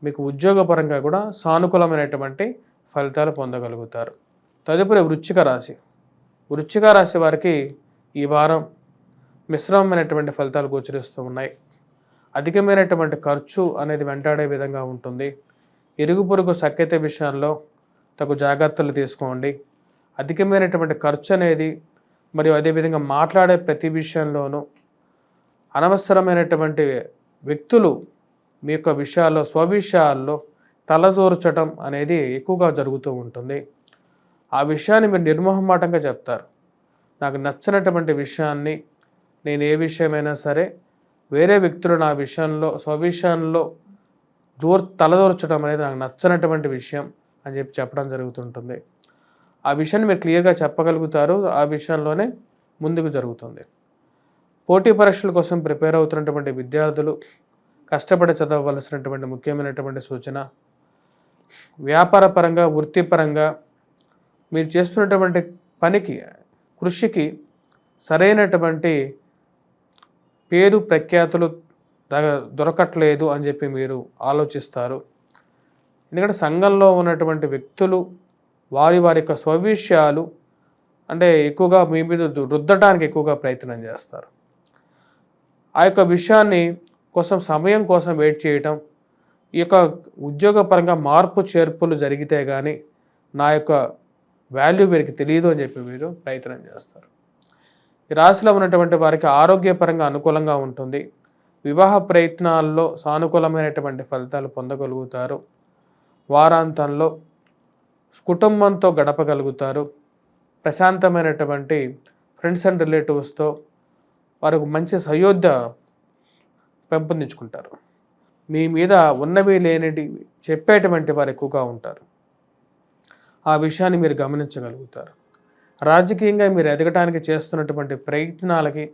Speaker 1: మీకు ఉద్యోగపరంగా కూడా సానుకూలమైనటువంటి ఫలితాలు పొందగలుగుతారు. తదుపరి వృశ్చిక రాశి. వృశ్చిక రాశి వారికి ఈ వారం మిశ్రమమైనటువంటి ఫలితాలు గోచరిస్తూ ఉన్నాయి. అధికమైనటువంటి ఖర్చు అనేది వెంటాడే విధంగా ఉంటుంది. ఇరుగు పొరుగు సఖ్యత విషయాల్లో తగు జాగ్రత్తలు తీసుకోండి. అధికమైనటువంటి ఖర్చు అనేది మరియు అదేవిధంగా మాట్లాడే ప్రతి విషయంలోనూ అనవసరమైనటువంటి వ్యక్తులు మీ యొక్క విషయాల్లో, స్వవిషయాల్లో తలదూర్చటం అనేది ఎక్కువగా జరుగుతూ ఉంటుంది. ఆ విషయాన్ని మీరు నిర్మోహమాటంగా చెప్తారు. నాకు నచ్చనటువంటి విషయాన్ని నేను ఏ విషయమైనా సరే వేరే వ్యక్తులు నా విషయంలో స్వవిషయంలో తలదూర్చడం అనేది నాకు నచ్చనటువంటి విషయం అని చెప్పడం జరుగుతుంటుంది. ఆ విషయాన్ని మీరు క్లియర్గా చెప్పగలుగుతారు. ఆ విషయంలోనే ముందుకు జరుగుతుంది. పోటీ పరీక్షల కోసం ప్రిపేర్ అవుతున్నటువంటి విద్యార్థులు కష్టపడి చదవవలసినటువంటి ముఖ్యమైనటువంటి సూచన, వ్యాపార పరంగా వృత్తిపరంగా మీరు చేస్తున్నటువంటి పనికి కృషికి సరైనటువంటి పేరు ప్రఖ్యాతులు దొరకట్లేదు అని చెప్పి మీరు ఆలోచిస్తారు. ఎందుకంటే సంఘంలో ఉన్నటువంటి వ్యక్తులు వారి యొక్క స్వవిషయాలు అంటే ఎక్కువగా మీ మీద రుద్దడానికి ఎక్కువగా ప్రయత్నం చేస్తారు. ఆ యొక్క విషయాన్ని సమయం కోసం వెయిట్ చేయటం, ఈ యొక్క ఉద్యోగపరంగా మార్పు చేర్పులు జరిగితే కానీ నా యొక్క వాల్యూ వీరికి తెలియదు అని చెప్పి మీరు ప్రయత్నం చేస్తారు. ఈ రాశిలో ఉన్నటువంటి వారికి ఆరోగ్యపరంగా అనుకూలంగా ఉంటుంది. వివాహ ప్రయత్నాల్లో సానుకూలమైనటువంటి ఫలితాలు పొందగలుగుతారు. వారాంతంలో కుటుంబంతో గడపగలుగుతారు. ప్రశాంతమైనటువంటి ఫ్రెండ్స్ అండ్ రిలేటివ్స్తో వారికి మంచి సయోధ్య పెంపొందించుకుంటారు. మీ మీద ఉన్నవి లేనివి చెప్పేటువంటి వారు ఎక్కువగా ఉంటారు. ఆ విషయాన్ని మీరు గమనించగలుగుతారు. రాజకీయంగా మీరు ఎదగటానికి చేస్తున్నటువంటి ప్రయత్నాలకి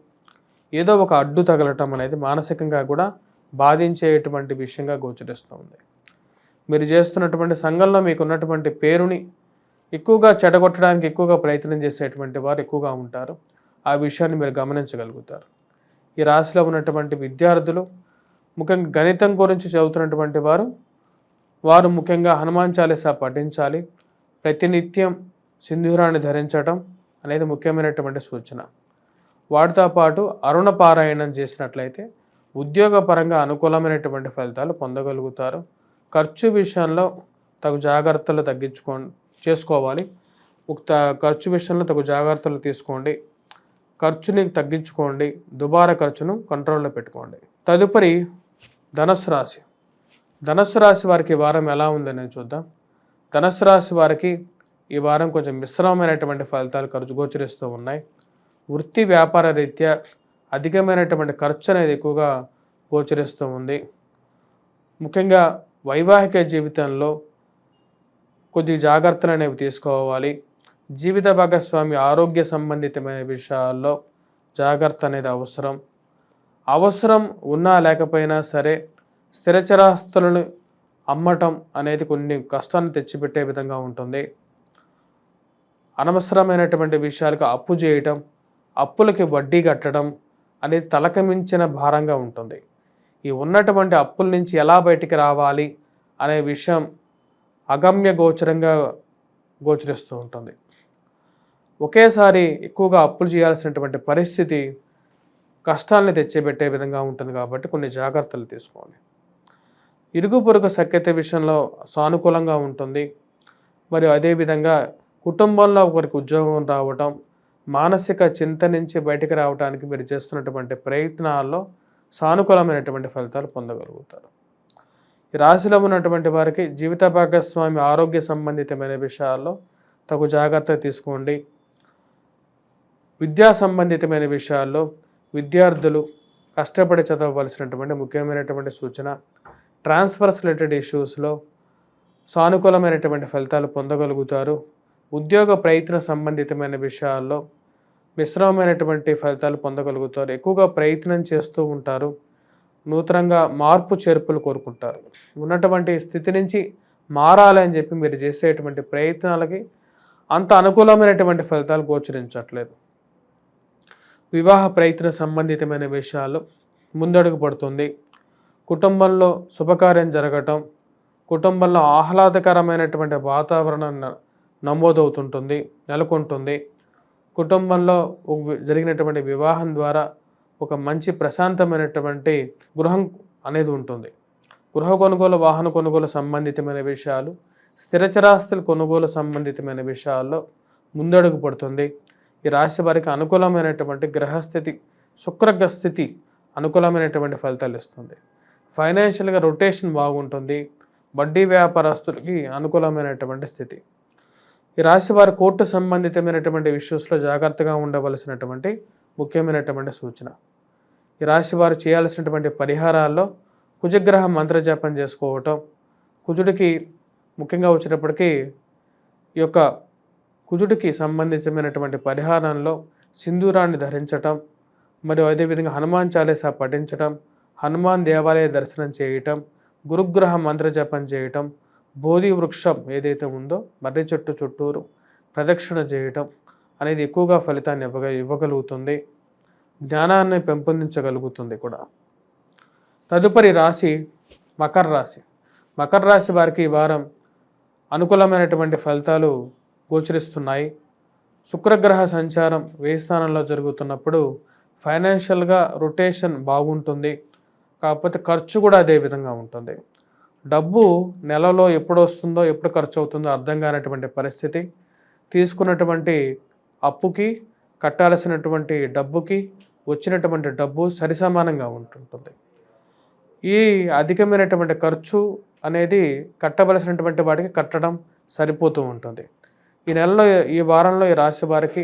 Speaker 1: ఏదో ఒక అడ్డు తగలటం అనేది మానసికంగా కూడా బాధించేటువంటి విషయంగా గోచరిస్తుంది. మీరు చేస్తున్నటువంటి సంఘంలో మీకు ఉన్నటువంటి పేరుని ఎక్కువగా చెడగొట్టడానికి ఎక్కువగా ప్రయత్నం చేసేటువంటి వారు ఎక్కువగా ఉంటారు. ఆ విషయాన్ని మీరు గమనించగలుగుతారు. ఈ రాశిలో ఉన్నటువంటి విద్యార్థులు ముఖ్యంగా గణితం గురించి చదువుతున్నటువంటి వారు ముఖ్యంగా హనుమాన్ చాలీసా పఠించాలి. ప్రతినిత్యం సింధూరాన్ని ధరించడం అనేది ముఖ్యమైనటువంటి సూచన. వాటితో పాటు అరుణ పారాయణం చేసినట్లయితే ఉద్యోగపరంగా అనుకూలమైనటువంటి ఫలితాలు పొందగలుగుతారు. ఖర్చు విషయంలో తగు జాగ్రత్తలు చేసుకోవాలి. ఖర్చు విషయంలో తగు జాగ్రత్తలు తీసుకోండి. ఖర్చుని తగ్గించుకోండి. దుబారా ఖర్చును కంట్రోల్లో పెట్టుకోండి. తదుపరి ధనుస్సు రాశి. ధనుస్సు రాశి వారికి ఈ వారం ఎలా ఉందని చూద్దాం. ధనుస్సు రాశి వారికి ఈ వారం కొంచెం మిశ్రమమైనటువంటి ఫలితాలు గోచరిస్తూ ఉన్నాయి. వృత్తి వ్యాపార రీత్యా అధికమైనటువంటి ఖర్చు అనేది ఎక్కువగా గోచరిస్తూ ఉంది. ముఖ్యంగా వైవాహిక జీవితంలో కొద్ది జాగ్రత్తలు అనేవి తీసుకోవాలి. జీవిత భాగస్వామి ఆరోగ్య సంబంధితమైన విషయాల్లో జాగ్రత్త అనేది అవసరం ఉన్నా లేకపోయినా సరే స్థిరచరాస్తులను అమ్మటం అనేది కొన్ని కష్టాన్ని తెచ్చిపెట్టే విధంగా ఉంటుంది. అనవసరమైనటువంటి విషయాలకు అప్పు చేయటం, అప్పులకి వడ్డీ కట్టడం అనేది తలకమించిన భారంగా ఉంటుంది. ఈ ఉన్నటువంటి అప్పుల నుంచి ఎలా బయటికి రావాలి అనే విషయం అగమ్య గోచరంగా గోచరిస్తూ ఉంటుంది. ఒకేసారి ఎక్కువగా అప్పులు చేయాల్సినటువంటి పరిస్థితి కష్టాలని తెచ్చిపెట్టే విధంగా ఉంటుంది. కాబట్టి కొన్ని జాగ్రత్తలు తీసుకోండి. ఇరుగు పొరుగు సఖ్యత విషయంలో సానుకూలంగా ఉంటుంది. మరియు అదేవిధంగా కుటుంబంలో ఒకరికి ఉద్యోగం రావటం, మానసిక చింత నుంచి బయటకు రావడానికి మీరు చేస్తున్నటువంటి ప్రయత్నాల్లో సానుకూలమైనటువంటి ఫలితాలు పొందగలుగుతారు. ఈ రాశిలో ఉన్నటువంటి వారికి జీవిత భాగస్వామి ఆరోగ్య సంబంధితమైన విషయాల్లో తగు జాగ్రత్త తీసుకోండి. విద్యా సంబంధితమైన విషయాల్లో విద్యార్థులు కష్టపడి చదవవలసినటువంటి ముఖ్యమైనటువంటి సూచన. ట్రాన్స్ఫర్స్ రిలేటెడ్ ఇష్యూస్లో సానుకూలమైనటువంటి ఫలితాలు పొందగలుగుతారు. ఉద్యోగ ప్రయత్న సంబంధితమైన విషయాల్లో మిశ్రమమైనటువంటి ఫలితాలు పొందగలుగుతారు. ఎక్కువగా ప్రయత్నం చేస్తూ ఉంటారు. నూతనంగా మార్పు చేర్పులు కోరుకుంటారు. ఉన్నటువంటి స్థితి నుంచి మారాలని చెప్పి మీరు చేసేటువంటి ప్రయత్నాలకి అంత అనుకూలమైనటువంటి ఫలితాలు గోచరించట్లేదు. వివాహ ప్రయత్న సంబంధితమైన విషయాలు ముందడుగు పడుతుంది. కుటుంబంలో శుభకార్యం జరగటం, కుటుంబంలో ఆహ్లాదకరమైనటువంటి వాతావరణం నెలకొంటుంది. కుటుంబంలో జరిగినటువంటి వివాహం ద్వారా ఒక మంచి ప్రశాంతమైనటువంటి గృహం అనేది ఉంటుంది. గృహ కొనుగోలు, వాహన కొనుగోలు సంబంధితమైన విషయాలు, స్థిరచరాస్తుల కొనుగోలు సంబంధితమైన విషయాల్లో ముందడుగు పడుతుంది. ఈ రాశి వారికి అనుకూలమైనటువంటి గ్రహస్థితి, శుక్రగ్రహ స్థితి అనుకూలమైనటువంటి ఫలితాలు ఇస్తుంది. ఫైనాన్షియల్గా రొటేషన్ బాగుంటుంది. వడ్డీ వ్యాపారస్తులకి అనుకూలమైనటువంటి స్థితి. ఈ రాశి వారు కోర్టు సంబంధితమైనటువంటి ఇష్యూస్లో జాగ్రత్తగా ఉండవలసినటువంటి ముఖ్యమైనటువంటి సూచన. ఈ రాశి వారు చేయాల్సినటువంటి పరిహారాల్లో కుజగ్రహ మంత్రజపం చేసుకోవటం, కుజుడికి ముఖ్యంగా వచ్చేటప్పటికి ఈ యొక్క కుజుడికి సంబంధించినటువంటి పరిహారంలో సింధూరాన్ని ధరించటం, మరియు అదేవిధంగా హనుమాన్ చాలీసా పఠించటం, హనుమాన్ దేవాలయ దర్శనం చేయటం, గురుగ్రహ మంత్రజపం చేయటం, బోధి వృక్షం ఏదైతే ఉందో మర్రి చెట్టు చుట్టూరు ప్రదక్షిణ చేయటం అనేది ఎక్కువగా ఫలితాన్ని ఇవ్వగలుగుతుంది, జ్ఞానాన్ని పెంపొందించగలుగుతుంది కూడా. తదుపరి రాశి మకర రాశి. మకర రాశి వారికి ఈ వారం అనుకూలమైనటువంటి ఫలితాలు గోచరిస్తున్నాయి. శుక్రగ్రహ సంచారం వ్యయ స్థానంలో జరుగుతున్నప్పుడు ఫైనాన్షియల్గా రొటేషన్ బాగుంటుంది, కాకపోతే ఖర్చు కూడా అదే విధంగా ఉంటుంది. డబ్బు నెలలో ఎప్పుడు వస్తుందో ఎప్పుడు ఖర్చు అవుతుందో అర్థం కానటువంటి పరిస్థితి, తీసుకున్నటువంటి అప్పుకి కట్టాల్సినటువంటి డబ్బుకి వచ్చినటువంటి డబ్బు సరిసమానంగా ఉంటుంటుంది. ఈ అధికమైనటువంటి ఖర్చు అనేది కట్టవలసినటువంటి వాటికి కట్టడం సరిపోతూ ఉంటుంది. ఈ నెలలో ఈ వారంలో ఈ రాశి వారికి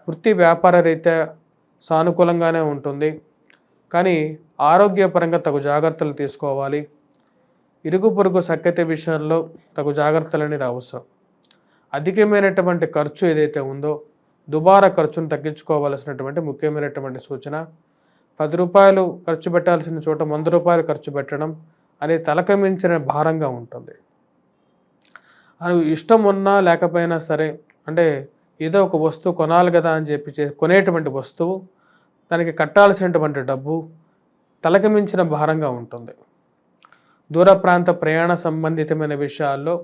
Speaker 1: వృత్తి వ్యాపార రీత్యా సానుకూలంగానే ఉంటుంది, కానీ ఆరోగ్యపరంగా తగు జాగ్రత్తలు తీసుకోవాలి. ఇరుగు పొరుగు సఖ్యత విషయంలో తగు జాగ్రత్తలు అనేది అవసరం. అధికమైనటువంటి ఖర్చు ఏదైతే ఉందో దుబారా ఖర్చును తగ్గించుకోవాల్సినటువంటి ముఖ్యమైనటువంటి సూచన. 10 రూపాయలు ఖర్చు పెట్టాల్సిన చోట 100 రూపాయలు ఖర్చు పెట్టడం అనేది తలకమించిన భారంగా ఉంటుంది. అది ఇష్టం ఉన్నా లేకపోయినా సరే, అంటే ఏదో ఒక వస్తువు కొనాలి కదా అని చెప్పి కొనేటువంటి వస్తువు, దానికి కట్టాల్సినటువంటి డబ్బు తలకమించిన భారంగా ఉంటుంది. దూర ప్రాంత ప్రయాణ సంబంధితమైన విషయాల్లో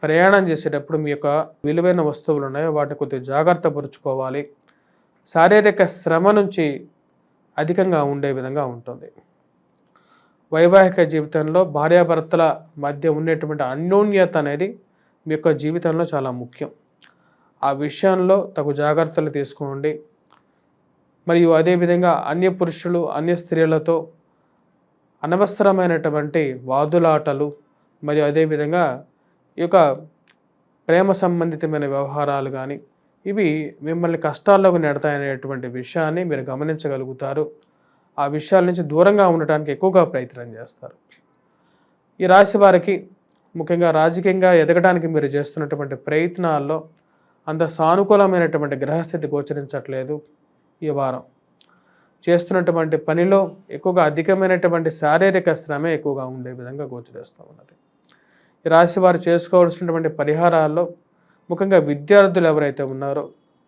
Speaker 1: ప్రయాణం చేసేటప్పుడు మీ యొక్క విలువైన వస్తువులు ఉన్నాయో వాటిని కొద్దిగా జాగ్రత్త పరుచుకోవాలి. శారీరక శ్రమ నుంచి అధికంగా ఉండే విధంగా ఉంటుంది. వైవాహిక జీవితంలో భార్యాభర్తల మధ్య ఉండేటువంటి అన్యోన్యత అనేది మీ యొక్క జీవితంలో చాలా ముఖ్యం. ఆ విషయంలో తగు జాగ్రత్తలు తీసుకోండి. మరియు అదేవిధంగా అన్య పురుషులు అన్య స్త్రీలతో అనవసరమైనటువంటి వాదులాటలు, మరియు అదేవిధంగా ఈ యొక్క ప్రేమ సంబంధితమైన వ్యవహారాలు కానీ ఇవి మిమ్మల్ని కష్టాల్లోకి నెడతాయనేటువంటి విషయాన్ని మీరు గమనించగలుగుతారు. ఆ విషయాల నుంచి దూరంగా ఉండటానికి ఎక్కువగా ప్రయత్నం చేస్తారు. ఈ రాశి వారికి ముఖ్యంగా రాజకీయంగా ఎదగడానికి మీరు చేస్తున్నటువంటి ప్రయత్నాల్లో అంత సానుకూలమైనటువంటి గ్రహస్థితి గోచరించట్లేదు. ఈ వారం చేస్తున్నటువంటి పనిలో ఎక్కువగా అధికమైనటువంటి శారీరక శ్రమే ఎక్కువగా ఉండే విధంగా గోచరిస్తూ ఉన్నది. ఈ రాశి వారు చేసుకోవాల్సినటువంటి పరిహారాల్లో ముఖ్యంగా విద్యార్థులు ఎవరైతే ఉన్నారో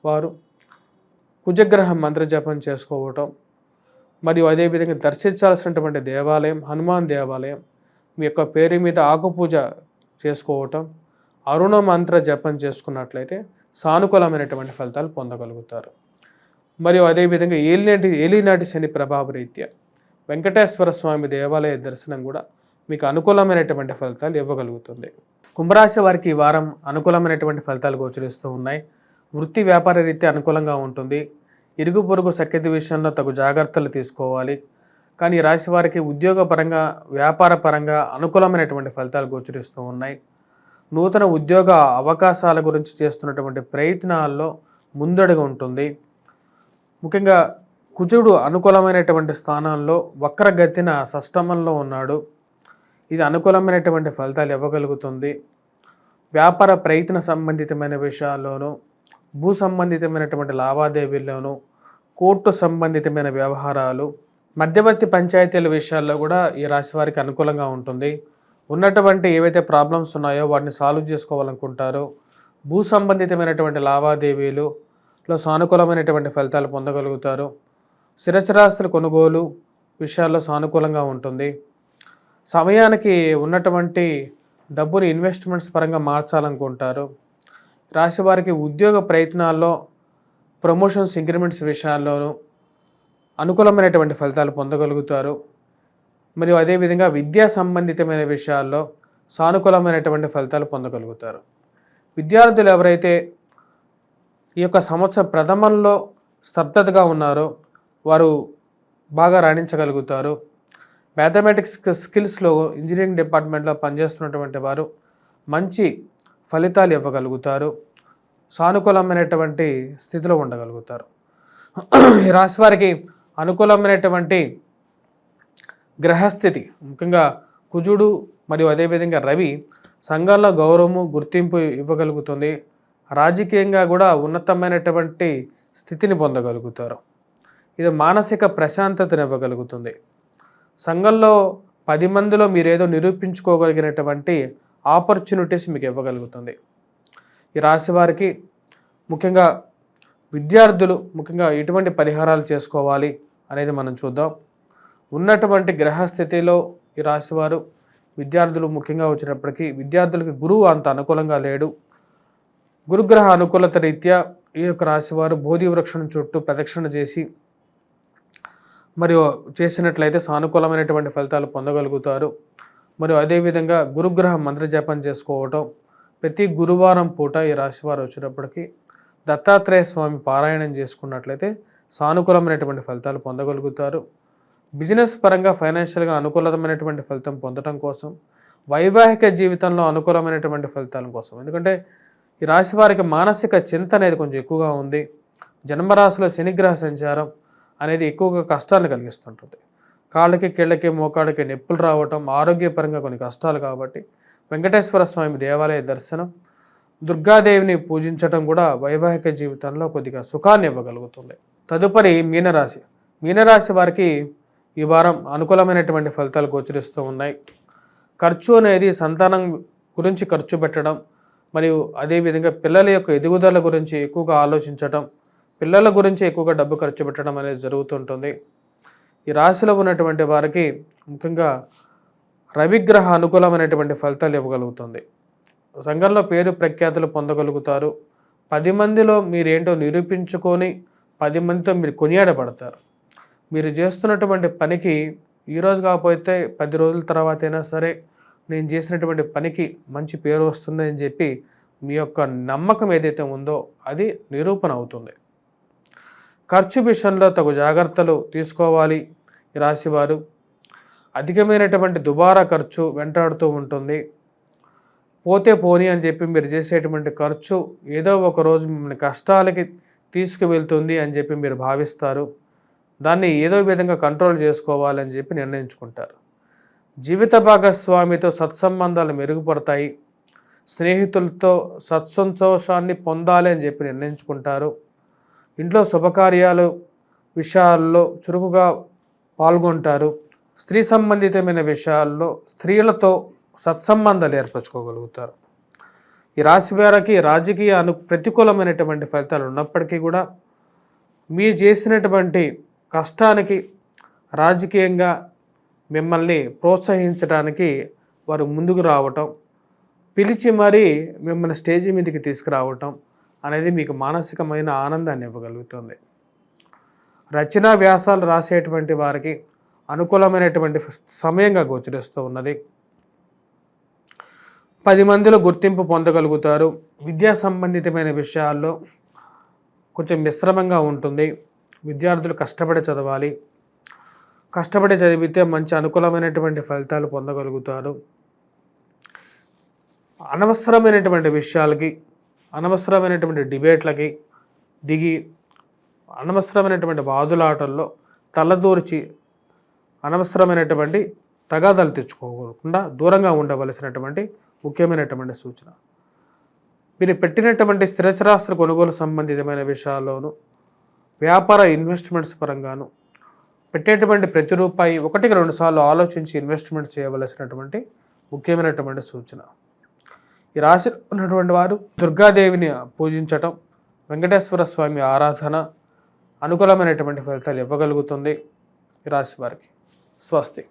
Speaker 1: వారు కుజగ్రహం మంత్రజపం చేసుకోవటం, మరియు అదేవిధంగా దర్శించాల్సినటువంటి దేవాలయం హనుమాన్ దేవాలయం, మీ యొక్క పేరు మీద ఆకుపూజ చేసుకోవటం, అరుణ మంత్ర జపం చేసుకున్నట్లయితే సానుకూలమైనటువంటి ఫలితాలు పొందగలుగుతారు. మరియు అదేవిధంగా ఏలినాటి శని ప్రభావ రీత్యా వెంకటేశ్వర స్వామి దేవాలయ దర్శనం కూడా మీకు అనుకూలమైనటువంటి ఫలితాలు ఇవ్వగలుగుతుంది. కుంభరాశి వారికి ఈ వారం అనుకూలమైనటువంటి ఫలితాలు గోచరిస్తూ ఉన్నాయి. వృత్తి వ్యాపార రీత్యా అనుకూలంగా ఉంటుంది. ఇరుగు పొరుగు సఖ్యత విషయంలో తగు జాగ్రత్తలు తీసుకోవాలి. కానీ ఈ రాశి వారికి ఉద్యోగపరంగా వ్యాపార పరంగా అనుకూలమైనటువంటి ఫలితాలు గోచరిస్తూ ఉన్నాయి. నూతన ఉద్యోగ అవకాశాల గురించి చేస్తున్నటువంటి ప్రయత్నాల్లో ముందడుగు ఉంటుంది. ముఖ్యంగా కుజుడు అనుకూలమైనటువంటి స్థానాల్లో వక్రగతిన షష్టమంలో ఉన్నాడు. ఇది అనుకూలమైనటువంటి ఫలితాలు ఇవ్వగలుగుతుంది. వ్యాపార ప్రయత్న సంబంధితమైన విషయాల్లోనూ, భూ సంబంధితమైనటువంటి లావాదేవీల్లోనూ, కోర్టు సంబంధితమైన వ్యవహారాలు, మధ్యవర్తి పంచాయతీల విషయాల్లో కూడా ఈ రాశి వారికి అనుకూలంగా ఉంటుంది. ఉన్నటువంటి ఏవైతే ప్రాబ్లమ్స్ ఉన్నాయో వాటిని సాల్వ్ చేసుకోవాలనుకుంటారో, భూ సంబంధితమైనటువంటి లావాదేవీలులో సానుకూలమైనటువంటి ఫలితాలు పొందగలుగుతారు. స్థిరచరాస్తుల కొనుగోలు విషయాల్లో సానుకూలంగా ఉంటుంది. సమయానికి ఉన్నటువంటి డబ్బుని ఇన్వెస్ట్మెంట్స్ పరంగా మార్చాలనుకుంటారు. రాశి వారికి ఉద్యోగ ప్రయత్నాల్లో ప్రమోషన్స్ ఇంక్రిమెంట్స్ విషయాల్లోనూ అనుకూలమైనటువంటి ఫలితాలు పొందగలుగుతారు. మరియు అదేవిధంగా విద్యా సంబంధితమైన విషయాల్లో సానుకూలమైనటువంటి ఫలితాలు పొందగలుగుతారు. విద్యార్థులు ఎవరైతే ఈ యొక్క సంవత్సర ప్రథమంలో స్తబ్దతగా ఉన్నారో వారు బాగా రాణించగలుగుతారు. మ్యాథమెటిక్స్ స్కిల్స్లో ఇంజనీరింగ్ డిపార్ట్మెంట్లో పనిచేస్తున్నటువంటి వారు మంచి ఫలితాలు ఇవ్వగలుగుతారు. సానుకూలమైనటువంటి స్థితిలో ఉండగలుగుతారు. ఈ రాశి వారికి అనుకూలమైనటువంటి గ్రహస్థితి ముఖ్యంగా కుజుడు మరియు అదేవిధంగా రవి సంఘంలో గౌరవము గుర్తింపు ఇవ్వగలుగుతుంది. రాజకీయంగా కూడా ఉన్నతమైనటువంటి స్థితిని పొందగలుగుతారు. ఇది మానసిక ప్రశాంతతను ఇవ్వగలుగుతుంది. సంఘంలో 10 మందిలో మీరేదో నిరూపించుకోగలిగినటువంటి ఆపర్చునిటీస్ మీకు ఇవ్వగలుగుతుంది. ఈ రాశి వారికి ముఖ్యంగా విద్యార్థులు ముఖ్యంగా ఎటువంటి పరిహారాలు చేసుకోవాలి అనేది మనం చూద్దాం. ఉన్నటువంటి గ్రహస్థితిలో ఈ రాశివారు విద్యార్థులు ముఖ్యంగా వచ్చినప్పటికీ విద్యార్థులకి గురువు అంత అనుకూలంగా లేడు. గురుగ్రహ అనుకూలత రీత్యా ఈ యొక్క రాశివారు బోధి వృక్షం చుట్టూ ప్రదక్షిణ చేసి మరియు చేసినట్లయితే సానుకూలమైనటువంటి ఫలితాలు పొందగలుగుతారు. మరియు అదేవిధంగా గురుగ్రహ మంత్రజపం చేసుకోవటం, ప్రతి గురువారం పూట ఈ రాశివారు వచ్చినప్పటికీ దత్తాత్రేయ స్వామి పారాయణం చేసుకున్నట్లయితే సానుకూలమైనటువంటి ఫలితాలు పొందగలుగుతారు. బిజినెస్ పరంగా ఫైనాన్షియల్గా అనుకూలమైనటువంటి ఫలితం పొందడం కోసం, వైవాహిక జీవితంలో అనుకూలమైనటువంటి ఫలితాల కోసం, ఎందుకంటే ఈ రాశి వారికి మానసిక చింత అనేది కొంచెం ఎక్కువగా ఉంది. జన్మరాశిలో శనిగ్రహ సంచారం అనేది ఎక్కువగా కష్టాన్ని కలిగిస్తుంటుంది. కాళ్ళకి కీళ్ళకి మోకాళ్ళకి నొప్పులు రావటం, ఆరోగ్యపరంగా కొన్ని కష్టాలు. కాబట్టి వెంకటేశ్వర స్వామి దేవాలయ దర్శనం, దుర్గాదేవిని పూజించడం కూడా వైవాహిక జీవితంలో కొద్దిగా సుఖాన్ని ఇవ్వగలుగుతుంది. తదుపరి మీనరాశి. మీనరాశి వారికి ఈ వారం అనుకూలమైనటువంటి ఫలితాలు గోచరిస్తూ ఉన్నాయి. ఖర్చు అనేది సంతానం గురించి ఖర్చు పెట్టడం మరియు అదేవిధంగా పిల్లల యొక్క ఎదుగుదల గురించి ఎక్కువగా ఆలోచించడం, పిల్లల గురించి ఎక్కువగా డబ్బు ఖర్చు పెట్టడం అనేది జరుగుతుంటుంది. ఈ రాశిలో ఉన్నటువంటి వారికి ముఖ్యంగా రవిగ్రహ అనుకూలమైనటువంటి ఫలితాలు ఇవ్వగలుగుతుంది. సంఘంలో పేరు ప్రఖ్యాతులు పొందగలుగుతారు. 10 మందిలో మీరేంటో నిరూపించుకొని 10 మందితో మీరు కొనియాడబడతారు. మీరు చేస్తున్నటువంటి పనికి ఈరోజు కాకపోతే 10 రోజుల తర్వాత అయినా సరే నేను చేసినటువంటి పనికి మంచి పేరు వస్తుందని చెప్పి మీ యొక్క నమ్మకం ఏదైతే ఉందో అది నిరూపణ అవుతుంది. ఖర్చు విషయంలో తగు జాగ్రత్తలు తీసుకోవాలి. ఈ రాశివారు అధికమైనటువంటి దుబారా ఖర్చు వెంటాడుతూ ఉంటుంది. పోతే పోనీ అని చెప్పి మీరు చేసేటువంటి ఖర్చు ఏదో ఒక రోజు మిమ్మల్ని కష్టాలకి తీసుకువెళ్తుంది అని చెప్పి మీరు భావిస్తారు. దాన్ని ఏదో విధంగా కంట్రోల్ చేసుకోవాలని చెప్పి నిర్ణయించుకుంటారు. జీవిత భాగస్వామితో సత్సంబంధాలు మెరుగుపడతాయి. స్నేహితులతో సత్సంతోషాన్ని పొందాలి అని చెప్పి నిర్ణయించుకుంటారు. ఇంట్లో శుభకార్యాలు విషయాల్లో చురుకుగా పాల్గొంటారు. స్త్రీ సంబంధితమైన విషయాల్లో స్త్రీలతో సత్సంబంధాలు ఏర్పరచుకోగలుగుతారు. ఈ రాశి వారికి రాజకీయ ప్రతికూలమైనటువంటి ఫలితాలు ఉన్నప్పటికీ కూడా మీరు చేసినటువంటి కష్టానికి రాజకీయంగా మిమ్మల్ని ప్రోత్సహించడానికి వారు ముందుకు రావటం, పిలిచి మరీ మిమ్మల్ని స్టేజి మీదకి తీసుకురావటం అనేది మీకు మానసికమైన ఆనందాన్ని ఇవ్వగలుగుతుంది. రచనా వ్యాసాలు రాసేటువంటి వారికి అనుకూలమైనటువంటి సమయంగా గోచరిస్తూ ఉన్నది. 10 మందిలో గుర్తింపు పొందగలుగుతారు. విద్యా సంబంధితమైన విషయాల్లో కొంచెం మిశ్రమంగా ఉంటుంది. విద్యార్థులు కష్టపడి చదవాలి. కష్టపడి చదివితే మంచి అనుకూలమైనటువంటి ఫలితాలు పొందగలుగుతారు. అనవసరమైనటువంటి విషయాలకి, అనవసరమైనటువంటి డిబేట్లకి దిగి అనవసరమైనటువంటి వాదులాటల్లో తలదూర్చి అనవసరమైనటువంటి తగాదాలు తెచ్చుకోకుండా దూరంగా ఉండవలసినటువంటి ముఖ్యమైనటువంటి సూచన. మీరు పెట్టినటువంటి స్థిరచరాస్తుల కొనుగోలు సంబంధితమైన విషయాల్లోనూ, వ్యాపార ఇన్వెస్ట్మెంట్స్ పరంగాను పెట్టేటువంటి ప్రతి రూపాయి 1-2 సార్లు ఆలోచించి ఇన్వెస్ట్మెంట్ చేయవలసినటువంటి ముఖ్యమైనటువంటి సూచన. ఈ రాశిలో ఉన్నటువంటి వారు దుర్గాదేవిని పూజించటం, వెంకటేశ్వర స్వామి ఆరాధన అనుకూలమైనటువంటి ఫలితాలు ఇవ్వగలుగుతుంది. ఈ రాశి వారికి స్వస్తి.